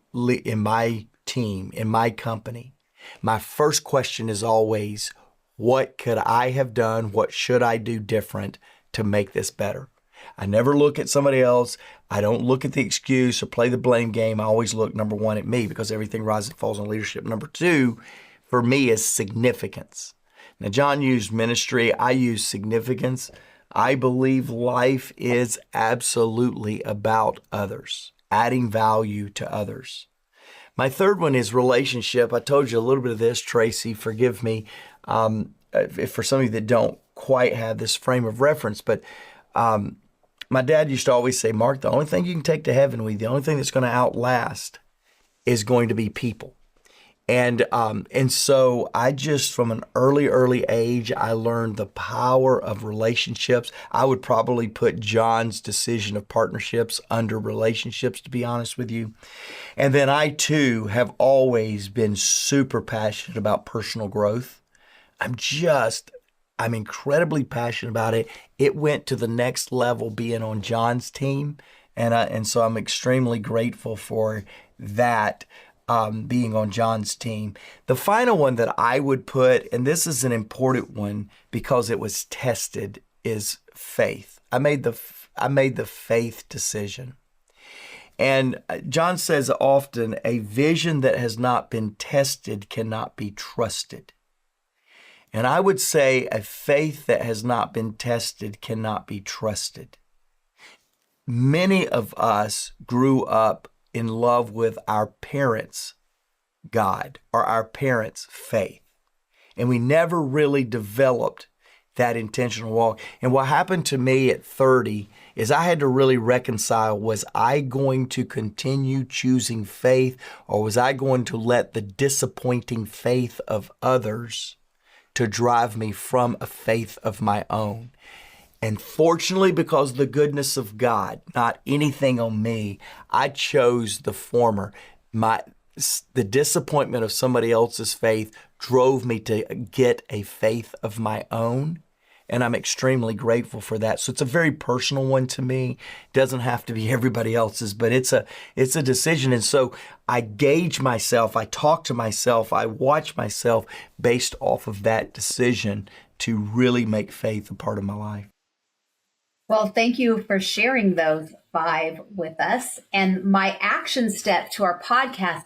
team, in my company, my first question is always, what could I have done? What should I do different to make this better? I never look at somebody else. I don't look at the excuse or play the blame game. I always look, number 1, at me because everything rises and falls on leadership. Number 2, for me, is significance. Now, John used ministry. I use significance. I believe life is absolutely about others, adding value to others. My 3rd one is relationship. I told you a little bit of this, Tracy. Forgive me for some of you that don't quite have this frame of reference, but my dad used to always say, Mark, the only thing you can take to heaven with you, the only thing that's going to outlast is going to be people. And so I just, from an early age, I learned the power of relationships. I would probably put John's decision of partnerships under relationships, to be honest with you. And then I too have always been super passionate about personal growth. I'm incredibly passionate about it. It went to the next level being on John's team. And so I'm extremely grateful for that. Being on John's team. The final one that I would put, and this is an important one because it was tested, is faith. I made the faith decision. And John says often, a vision that has not been tested cannot be trusted. And I would say a faith that has not been tested cannot be trusted. Many of us grew up in love with our parents' God or our parents' faith. And we never really developed that intentional walk. And what happened to me at 30 is I had to really reconcile, was I going to continue choosing faith, or was I going to let the disappointing faith of others to drive me from a faith of my own? And fortunately, because of the goodness of God, not anything on me, I chose the former. The disappointment of somebody else's faith drove me to get a faith of my own. And I'm extremely grateful for that. So it's a very personal one to me. It doesn't have to be everybody else's, but it's a decision. And so I gauge myself, I talk to myself, I watch myself based off of that decision to really make faith a part of my life. Well, thank you for sharing those 5 with us. And my action step to our podcast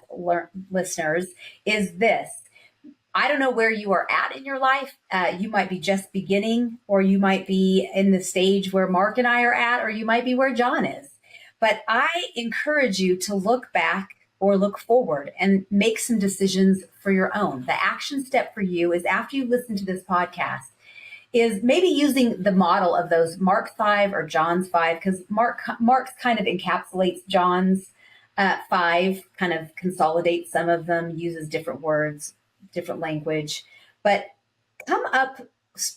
listeners is this. I don't know where you are at in your life. You might be just beginning, or you might be in the stage where Mark and I are at, or you might be where John is. But I encourage you to look back or look forward and make some decisions for your own. The action step for you is, after you listen to this podcast, is maybe using the model of those Mark 5 or John's 5, because Mark's kind of encapsulates John's 5, kind of consolidates some of them, uses different words, different language. But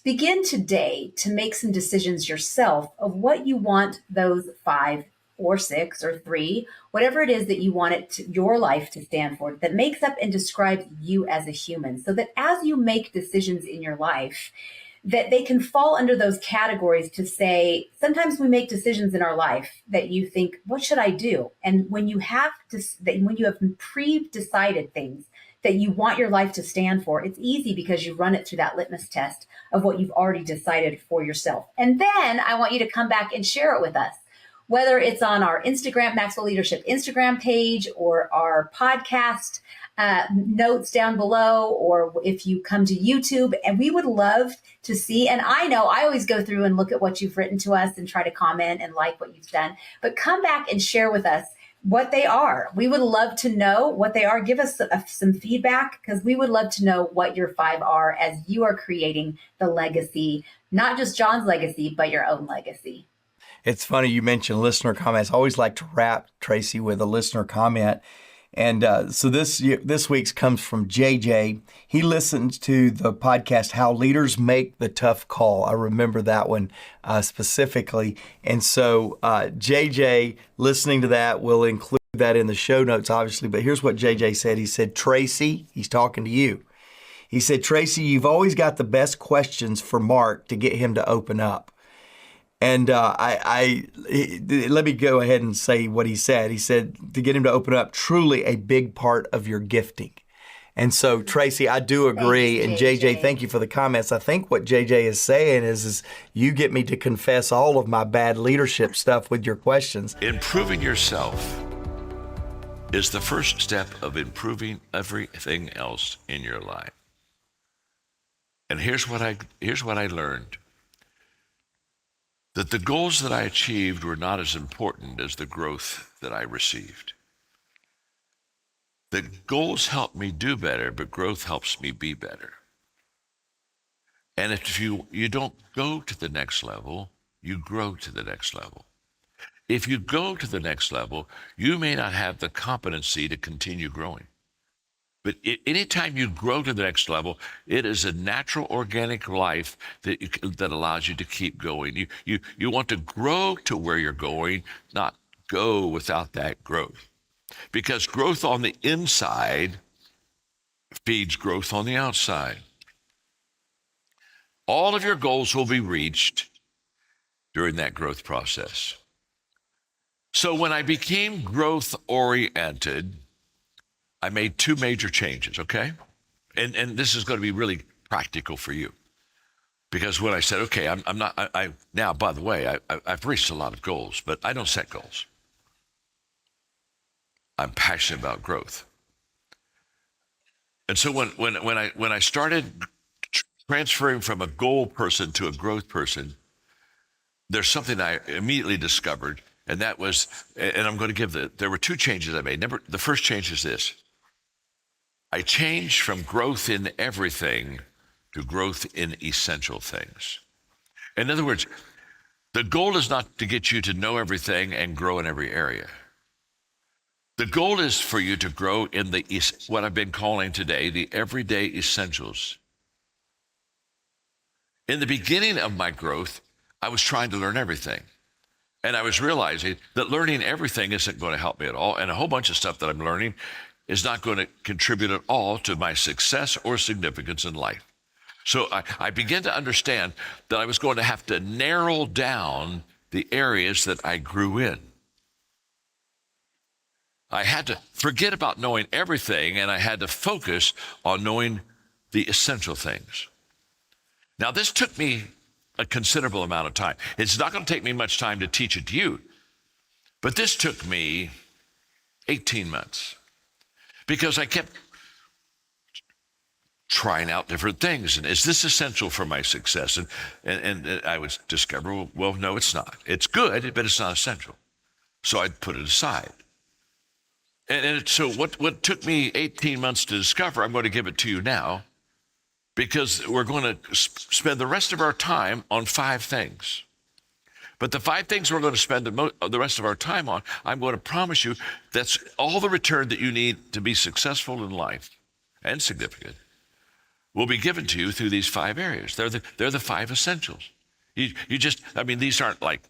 begin today to make some decisions yourself of what you want those 5 or 6 or 3, whatever it is that you want your life to stand for, that makes up and describes you as a human, so that as you make decisions in your life, that they can fall under those categories. To say, sometimes we make decisions in our life that you think, what should I do? And when you have pre-decided things that you want your life to stand for, it's easy because you run it through that litmus test of what you've already decided for yourself. And then I want you to come back and share it with us, whether it's on our Instagram, Maxwell Leadership Instagram page, or our podcast notes down below, or if you come to YouTube. And we would love to see, and I know I always go through and look at what you've written to us and try to comment and like what you've done, but come back and share with us what they are. We would love to know what they are. Give us some feedback, because we would love to know what your 5 are as you are creating the legacy, not just John's legacy, but your own legacy. It's funny you mentioned listener comments. I always like to wrap, Tracy, with a listener comment. And so this week's comes from JJ. He listened to the podcast, How Leaders Make the Tough Call. I remember that one specifically. And so JJ, listening to that, will include that in the show notes, obviously. But here's what JJ said. He said, Tracy, he's talking to you. He said, Tracy, you've always got the best questions for Mark to get him to open up. And let me go ahead and say what he said. He said, to get him to open up, truly a big part of your gifting. And so, Tracy, I do agree. Thanks, and JJ, thank you for the comments. I think what JJ is saying is you get me to confess all of my bad leadership stuff with your questions. Improving yourself is the first step of improving everything else in your life. And here's what I learned. That the goals that I achieved were not as important as the growth that I received. The goals help me do better, but growth helps me be better. And if you don't go to the next level, you grow to the next level. If you go to the next level, you may not have the competency to continue growing. But anytime you grow to the next level, it is a natural, organic life that allows you to keep going. You want to grow to where you're going, not go without that growth. Because growth on the inside feeds growth on the outside. All of your goals will be reached during that growth process. So when I became growth oriented, I made two major changes, okay? And this is going to be really practical for you. Because when I said, okay, I'm not, now, by the way, I've reached a lot of goals, but I don't set goals. I'm passionate about growth. And so when I started transferring from a goal person to a growth person, there's something I immediately discovered, and that was, and I'm going to give there were two changes I made. The first change is this. I changed from growth in everything to growth in essential things. In other words, the goal is not to get you to know everything and grow in every area. The goal is for you to grow in what I've been calling today the everyday essentials. In the beginning of my growth, I was trying to learn everything. And I was realizing that learning everything isn't going to help me at all. And a whole bunch of stuff that I'm learning is not going to contribute at all to my success or significance in life. So I began to understand that I was going to have to narrow down the areas that I grew in. I had to forget about knowing everything, and I had to focus on knowing the essential things. Now, this took me a considerable amount of time. It's not going to take me much time to teach it to you, but this took me 18 months. Because I kept trying out different things. And is this essential for my success? And I would discover, well, no, it's not. It's good, but it's not essential. So I'd put it aside. And so what took me 18 months to discover, I'm going to give it to you now, because we're going to spend the rest of our time on 5 things. But the 5 things we're going to spend the rest of our time on, I'm going to promise you that's all the return that you need to be successful in life and significant will be given to you through these 5 areas. They're the 5 essentials. These aren't like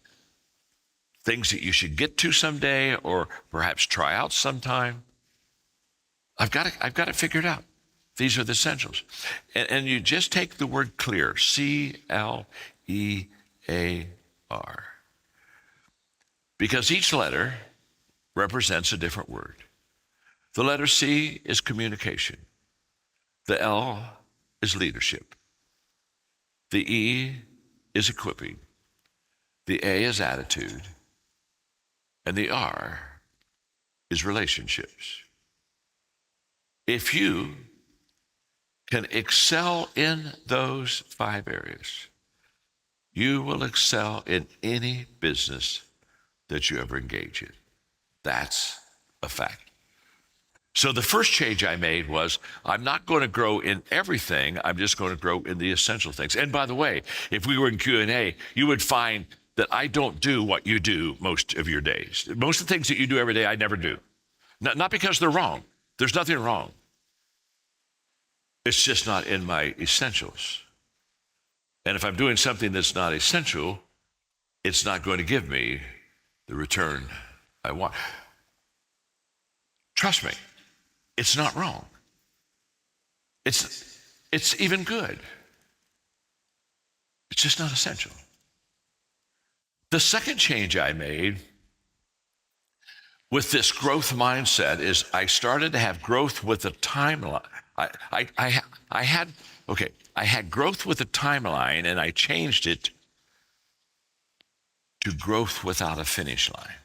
things that you should get to someday or perhaps try out sometime. I've got it figured out. These are the essentials. And you just take the word clear, CLEAR. Because each letter represents a different word. The letter C is communication. The L is leadership. The E is equipping. The A is attitude. And the R is relationships. If you can excel in those 5 areas, you will excel in any business that you ever engage in. That's a fact. So the first change I made was I'm not going to grow in everything. I'm just going to grow in the essential things. And by the way, if we were in Q&A, you would find that I don't do what you do most of your days. Most of the things that you do every day, I never do. Not because they're wrong. There's nothing wrong. It's just not in my essentials. And if I'm doing something that's not essential, it's not going to give me the return I want. Trust me, it's not wrong. It's even good. It's just not essential. The second change I made with this growth mindset is I started to have growth with a timeline. I had growth with a timeline, and I changed it to growth without a finish line.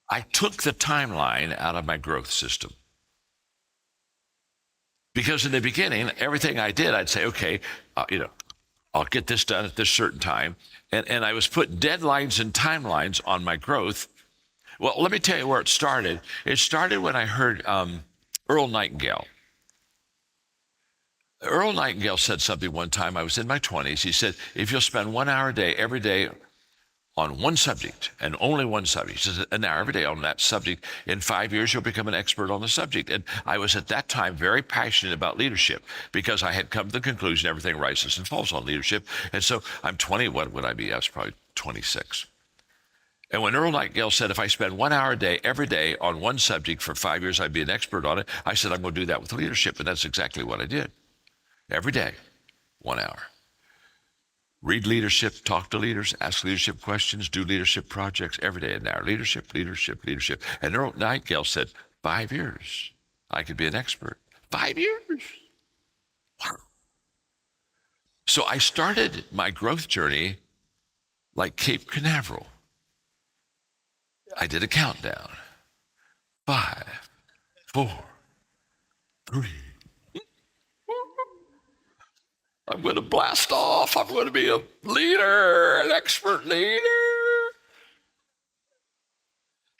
I took the timeline out of my growth system. Because in the beginning, everything I did, I'd say, okay, I'll get this done at this certain time. And I was putting deadlines and timelines on my growth. Well, let me tell you where it started. It started when I heard Earl Nightingale. Earl Nightingale said something one time. I was in my 20s. He said, if you'll spend 1 hour a day, every day, on one subject and only one subject. He says, an hour every day on that subject. In 5 years, you'll become an expert on the subject. And I was at that time very passionate about leadership because I had come to the conclusion everything rises and falls on leadership. And so I'm 20, what would I be? I was probably 26. And when Earl Nightingale said, if I spend 1 hour a day, every day on one subject for 5 years, I'd be an expert on it, I said, I'm going to do that with leadership. And that's exactly what I did. Every day, 1 hour. Read leadership, talk to leaders, ask leadership questions, do leadership projects every day an hour. Leadership, leadership, leadership. And Earl Nightingale said, 5 years, I could be an expert. 5 years. Wow. So I started my growth journey like Cape Canaveral. I did a countdown. 5, 4, 3. I'm going to blast off. I'm going to be a leader, an expert leader.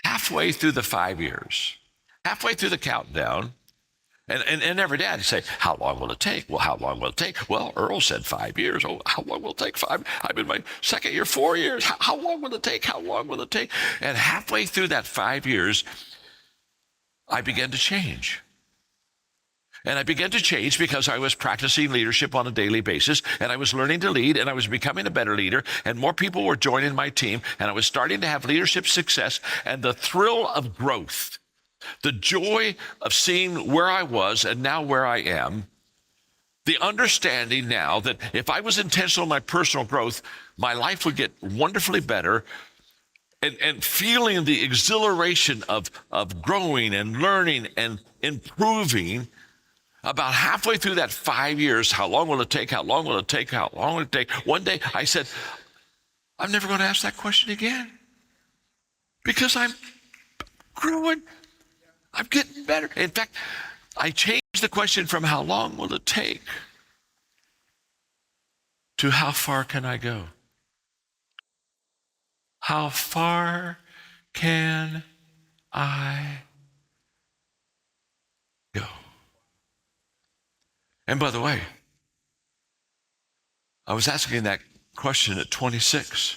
Halfway through the 5 years, halfway through the countdown, and every day I'd say, how long will it take? Well, how long will it take? Well, Earl said 5 years. Oh, how long will it take? 5? I'm in my second year, 4 years. How long will it take? How long will it take? And halfway through that 5 years, I began to change. And I began to change because I was practicing leadership on a daily basis, and I was learning to lead, and I was becoming a better leader, and more people were joining my team, and I was starting to have leadership success, and the thrill of growth, the joy of seeing where I was and now where I am, the understanding now that if I was intentional in my personal growth, my life would get wonderfully better, and feeling the exhilaration of growing and learning and improving. About halfway through that 5 years, how long will it take? How long will it take? How long will it take? One day I said, I'm never going to ask that question again because I'm growing. I'm getting better. In fact, I changed the question from how long will it take to how far can I go? How far can I go? And by the way, I was asking that question at 26.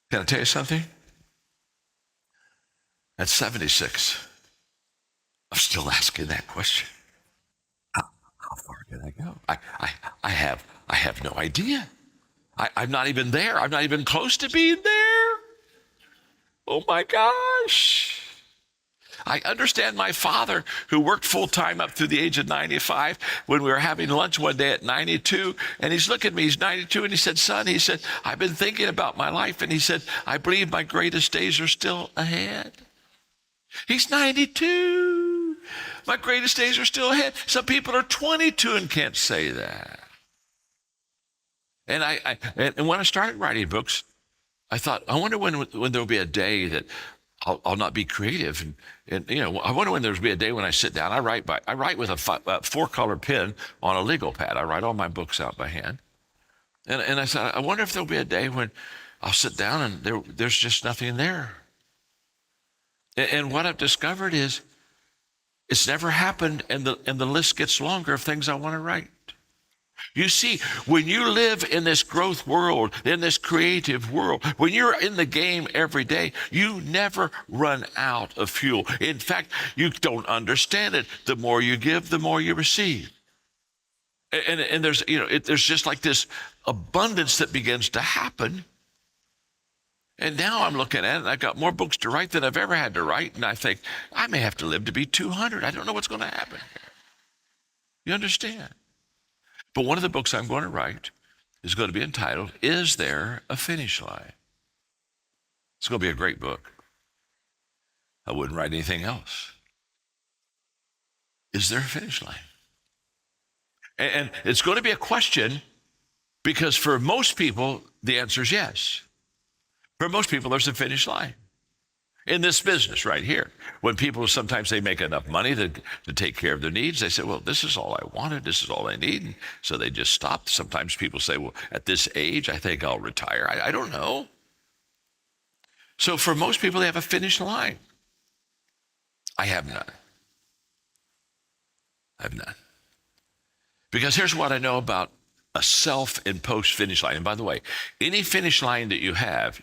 Can I tell you something? At 76, I'm still asking that question. How far can I go? I have no idea. I'm not even there. I'm not even close to being there. Oh my gosh. I understand my father, who worked full-time up through the age of 95, when we were having lunch one day at 92, and he's looking at me, he's 92, and he said, son, he said, I've been thinking about my life, and he said, I believe my greatest days are still ahead. He's 92. My greatest days are still ahead. Some people are 22 and can't say that. And and when I started writing books, I thought, I wonder when there'll be a day that I'll not be creative, and I wonder when there'll be a day when I sit down. I write with a 4-color pen on a legal pad. I write all my books out by hand, and I thought, I wonder if there'll be a day when I'll sit down and there's just nothing there. And what I've discovered is, it's never happened, and the list gets longer of things I want to write. You see, when you live in this growth world, in this creative world, when you're in the game every day, you never run out of fuel. In fact, you don't understand it. The more you give, the more you receive. And there's, there's just like this abundance that begins to happen. And now I'm looking at it, and I've got more books to write than I've ever had to write. And I think, I may have to live to be 200. I don't know what's going to happen here. You understand? But one of the books I'm going to write is going to be entitled, Is There a Finish Line? It's going to be a great book. I wouldn't write anything else. Is there a finish line? And it's going to be a question, because for most people, the answer is yes. For most people, there's a finish line. In this business right here, when people sometimes they make enough money to take care of their needs, they say, well, this is all I wanted, this is all I need, and so they just stop. Sometimes people say, well, at this age, I think I'll retire. I don't know. So for most people, they have a finish line. I have none. I have none. Because here's what I know about a self-imposed finish line. And by the way, any finish line that you have,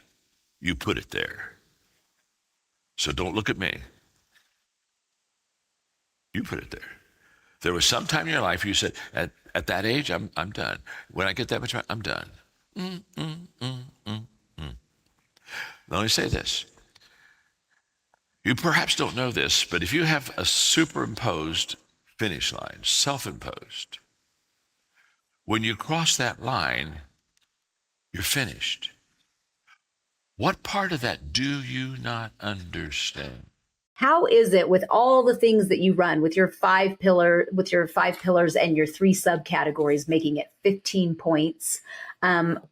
You put it there. So don't look at me. You put it there. There was some time in your life you said, at that age, I'm done. When I get that much money, I'm done. Let me say this. You perhaps don't know this, but if you have a superimposed finish line, self-imposed, when you cross that line, you're finished. What part of that do you not understand? How is it with all the things that you run with your five pillars and your 3 subcategories, making it 15 points,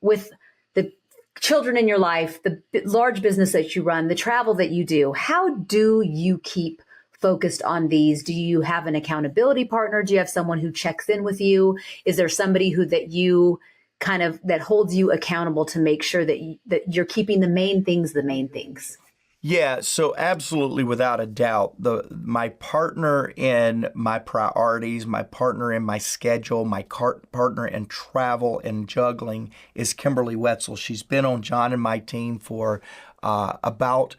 with the children in your life, the large business that you run, the travel that you do? How do you keep focused on these? Do you have an accountability partner? Do you have someone who checks in with you? Is there somebody that holds you accountable to make sure that you're keeping the main things? Yeah, so absolutely, without a doubt, my partner in my priorities, my partner in my schedule, my partner in travel and juggling is Kimberly Wetzel. She's been on John and my team for about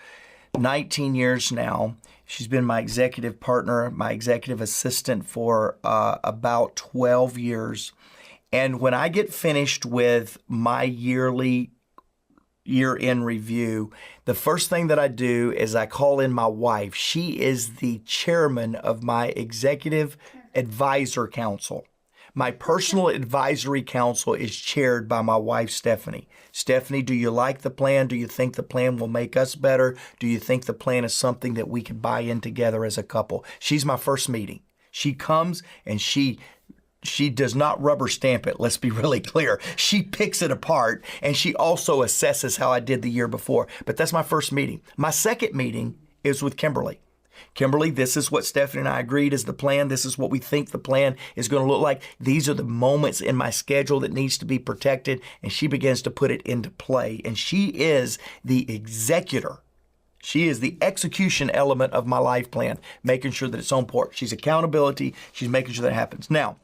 19 years now. She's been my executive partner, my executive assistant for about 12 years. And when I get finished with my year-end review, the first thing that I do is I call in my wife. She is the chairman of my executive advisor council. My personal advisory council is chaired by my wife, Stephanie. Stephanie, do you like the plan? Do you think the plan will make us better? Do you think the plan is something that we can buy in together as a couple? She's my first meeting. She comes and she does not rubber stamp it. Let's be really clear. She picks it apart, and she also assesses how I did the year before. But that's my first meeting. My second meeting is with Kimberly. Kimberly, this is what Stephanie and I agreed is the plan. This is what we think the plan is going to look like. These are the moments in my schedule that needs to be protected. And she begins to put it into play. And she is the executor. She is the execution element of my life plan, making sure that it's on point. She's accountability. She's making sure that happens. Now,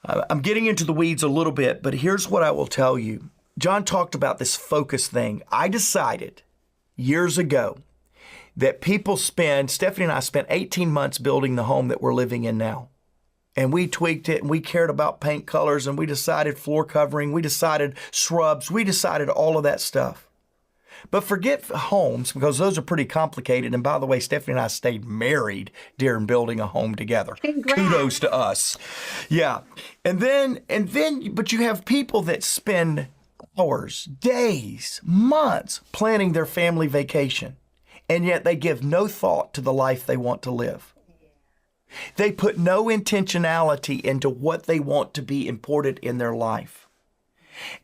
I'm getting into the weeds a little bit, but here's what I will tell you. John talked about this focus thing. I decided years ago that Stephanie and I spent 18 months building the home that we're living in now. And we tweaked it, and we cared about paint colors, and we decided floor covering, we decided shrubs, we decided all of that stuff. But forget homes, because those are pretty complicated. And by the way, Stephanie and I stayed married during building a home together. Congrats. Kudos to us. Yeah. But you have people that spend hours, days, months planning their family vacation. And yet they give no thought to the life they want to live. They put no intentionality into what they want to be important in their life.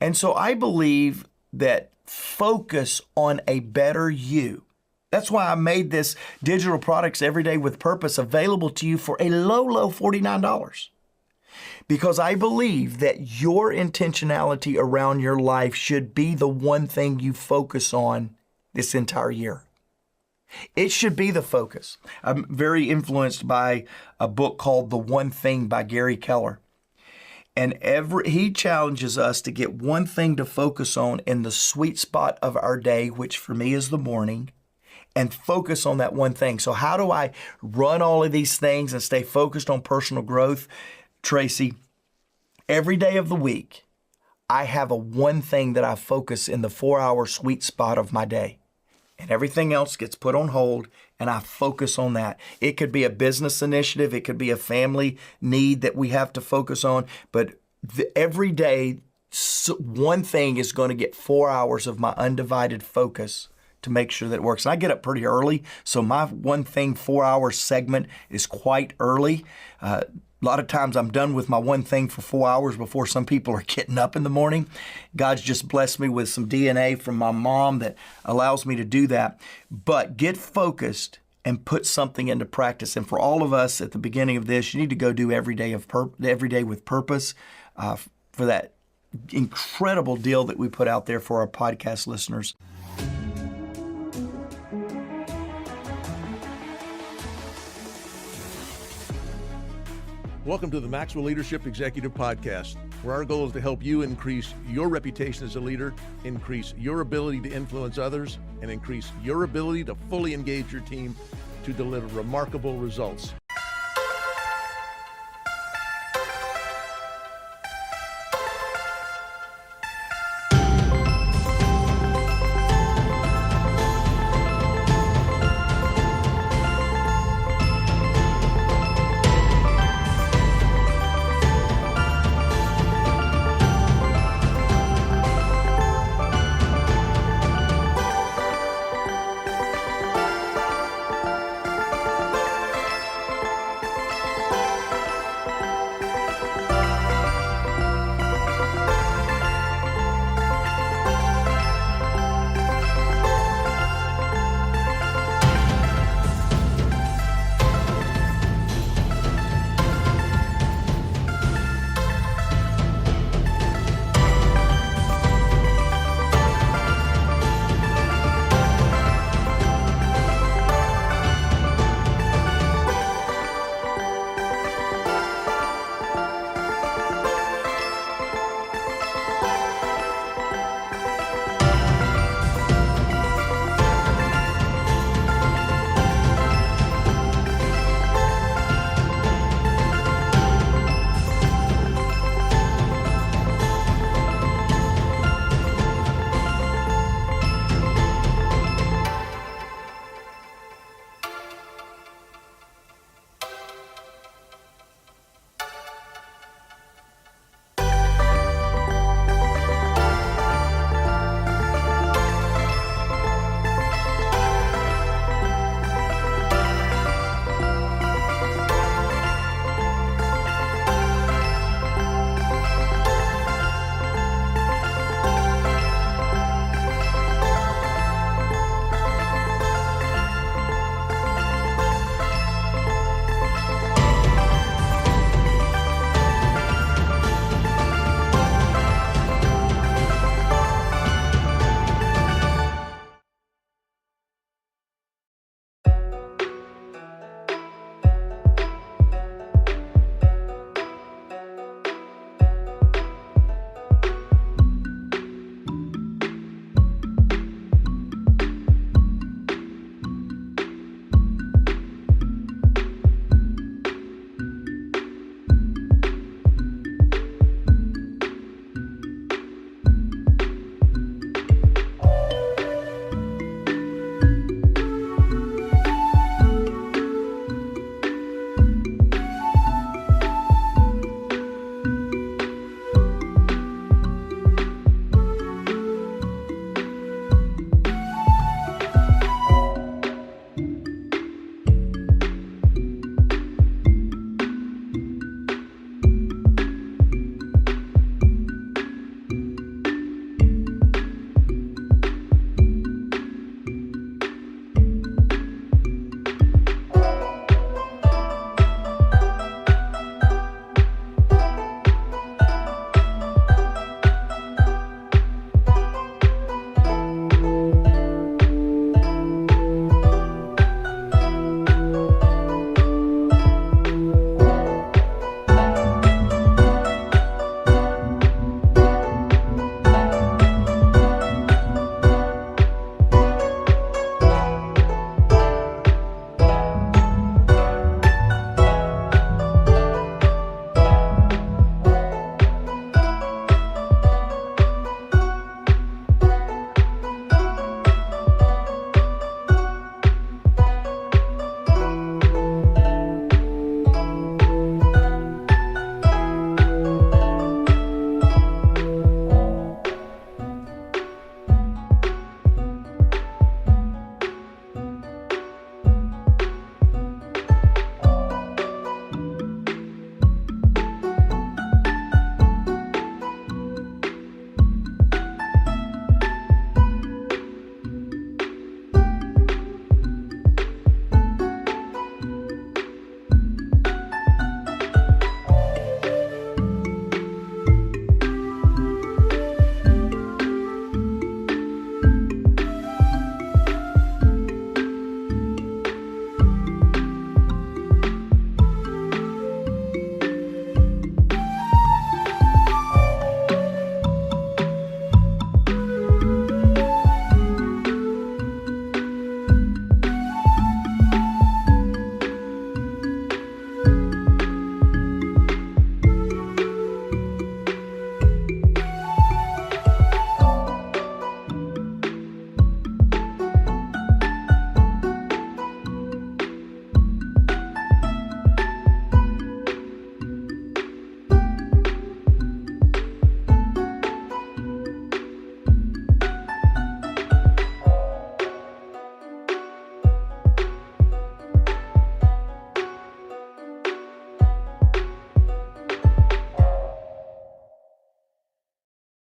And so I believe that focus on a better you. That's why I made this digital products every day with purpose available to you for a low $49. Because I believe that your intentionality around your life should be the one thing you focus on this entire year. It should be the focus. I'm very influenced by a book called The One Thing by Gary Keller. And he challenges us to get one thing to focus on in the sweet spot of our day, which for me is the morning, and focus on that one thing. So how do I run all of these things and stay focused on personal growth? Tracy, every day of the week, I have a one thing that I focus in the 4-hour sweet spot of my day. And everything else gets put on hold, and I focus on that. It could be a business initiative. It could be a family need that we have to focus on. But every day, one thing is going to get 4 hours of my undivided focus to make sure that it works. And I get up pretty early, so my one thing 4-hour segment is quite early. A lot of times I'm done with my one thing for 4 hours before some people are getting up in the morning. God's just blessed me with some DNA from my mom that allows me to do that. But get focused and put something into practice. And for all of us at the beginning of this, you need to go do every day with purpose for that incredible deal that we put out there for our podcast listeners. Welcome to the Maxwell Leadership Executive Podcast, where our goal is to help you increase your reputation as a leader, increase your ability to influence others, and increase your ability to fully engage your team to deliver remarkable results.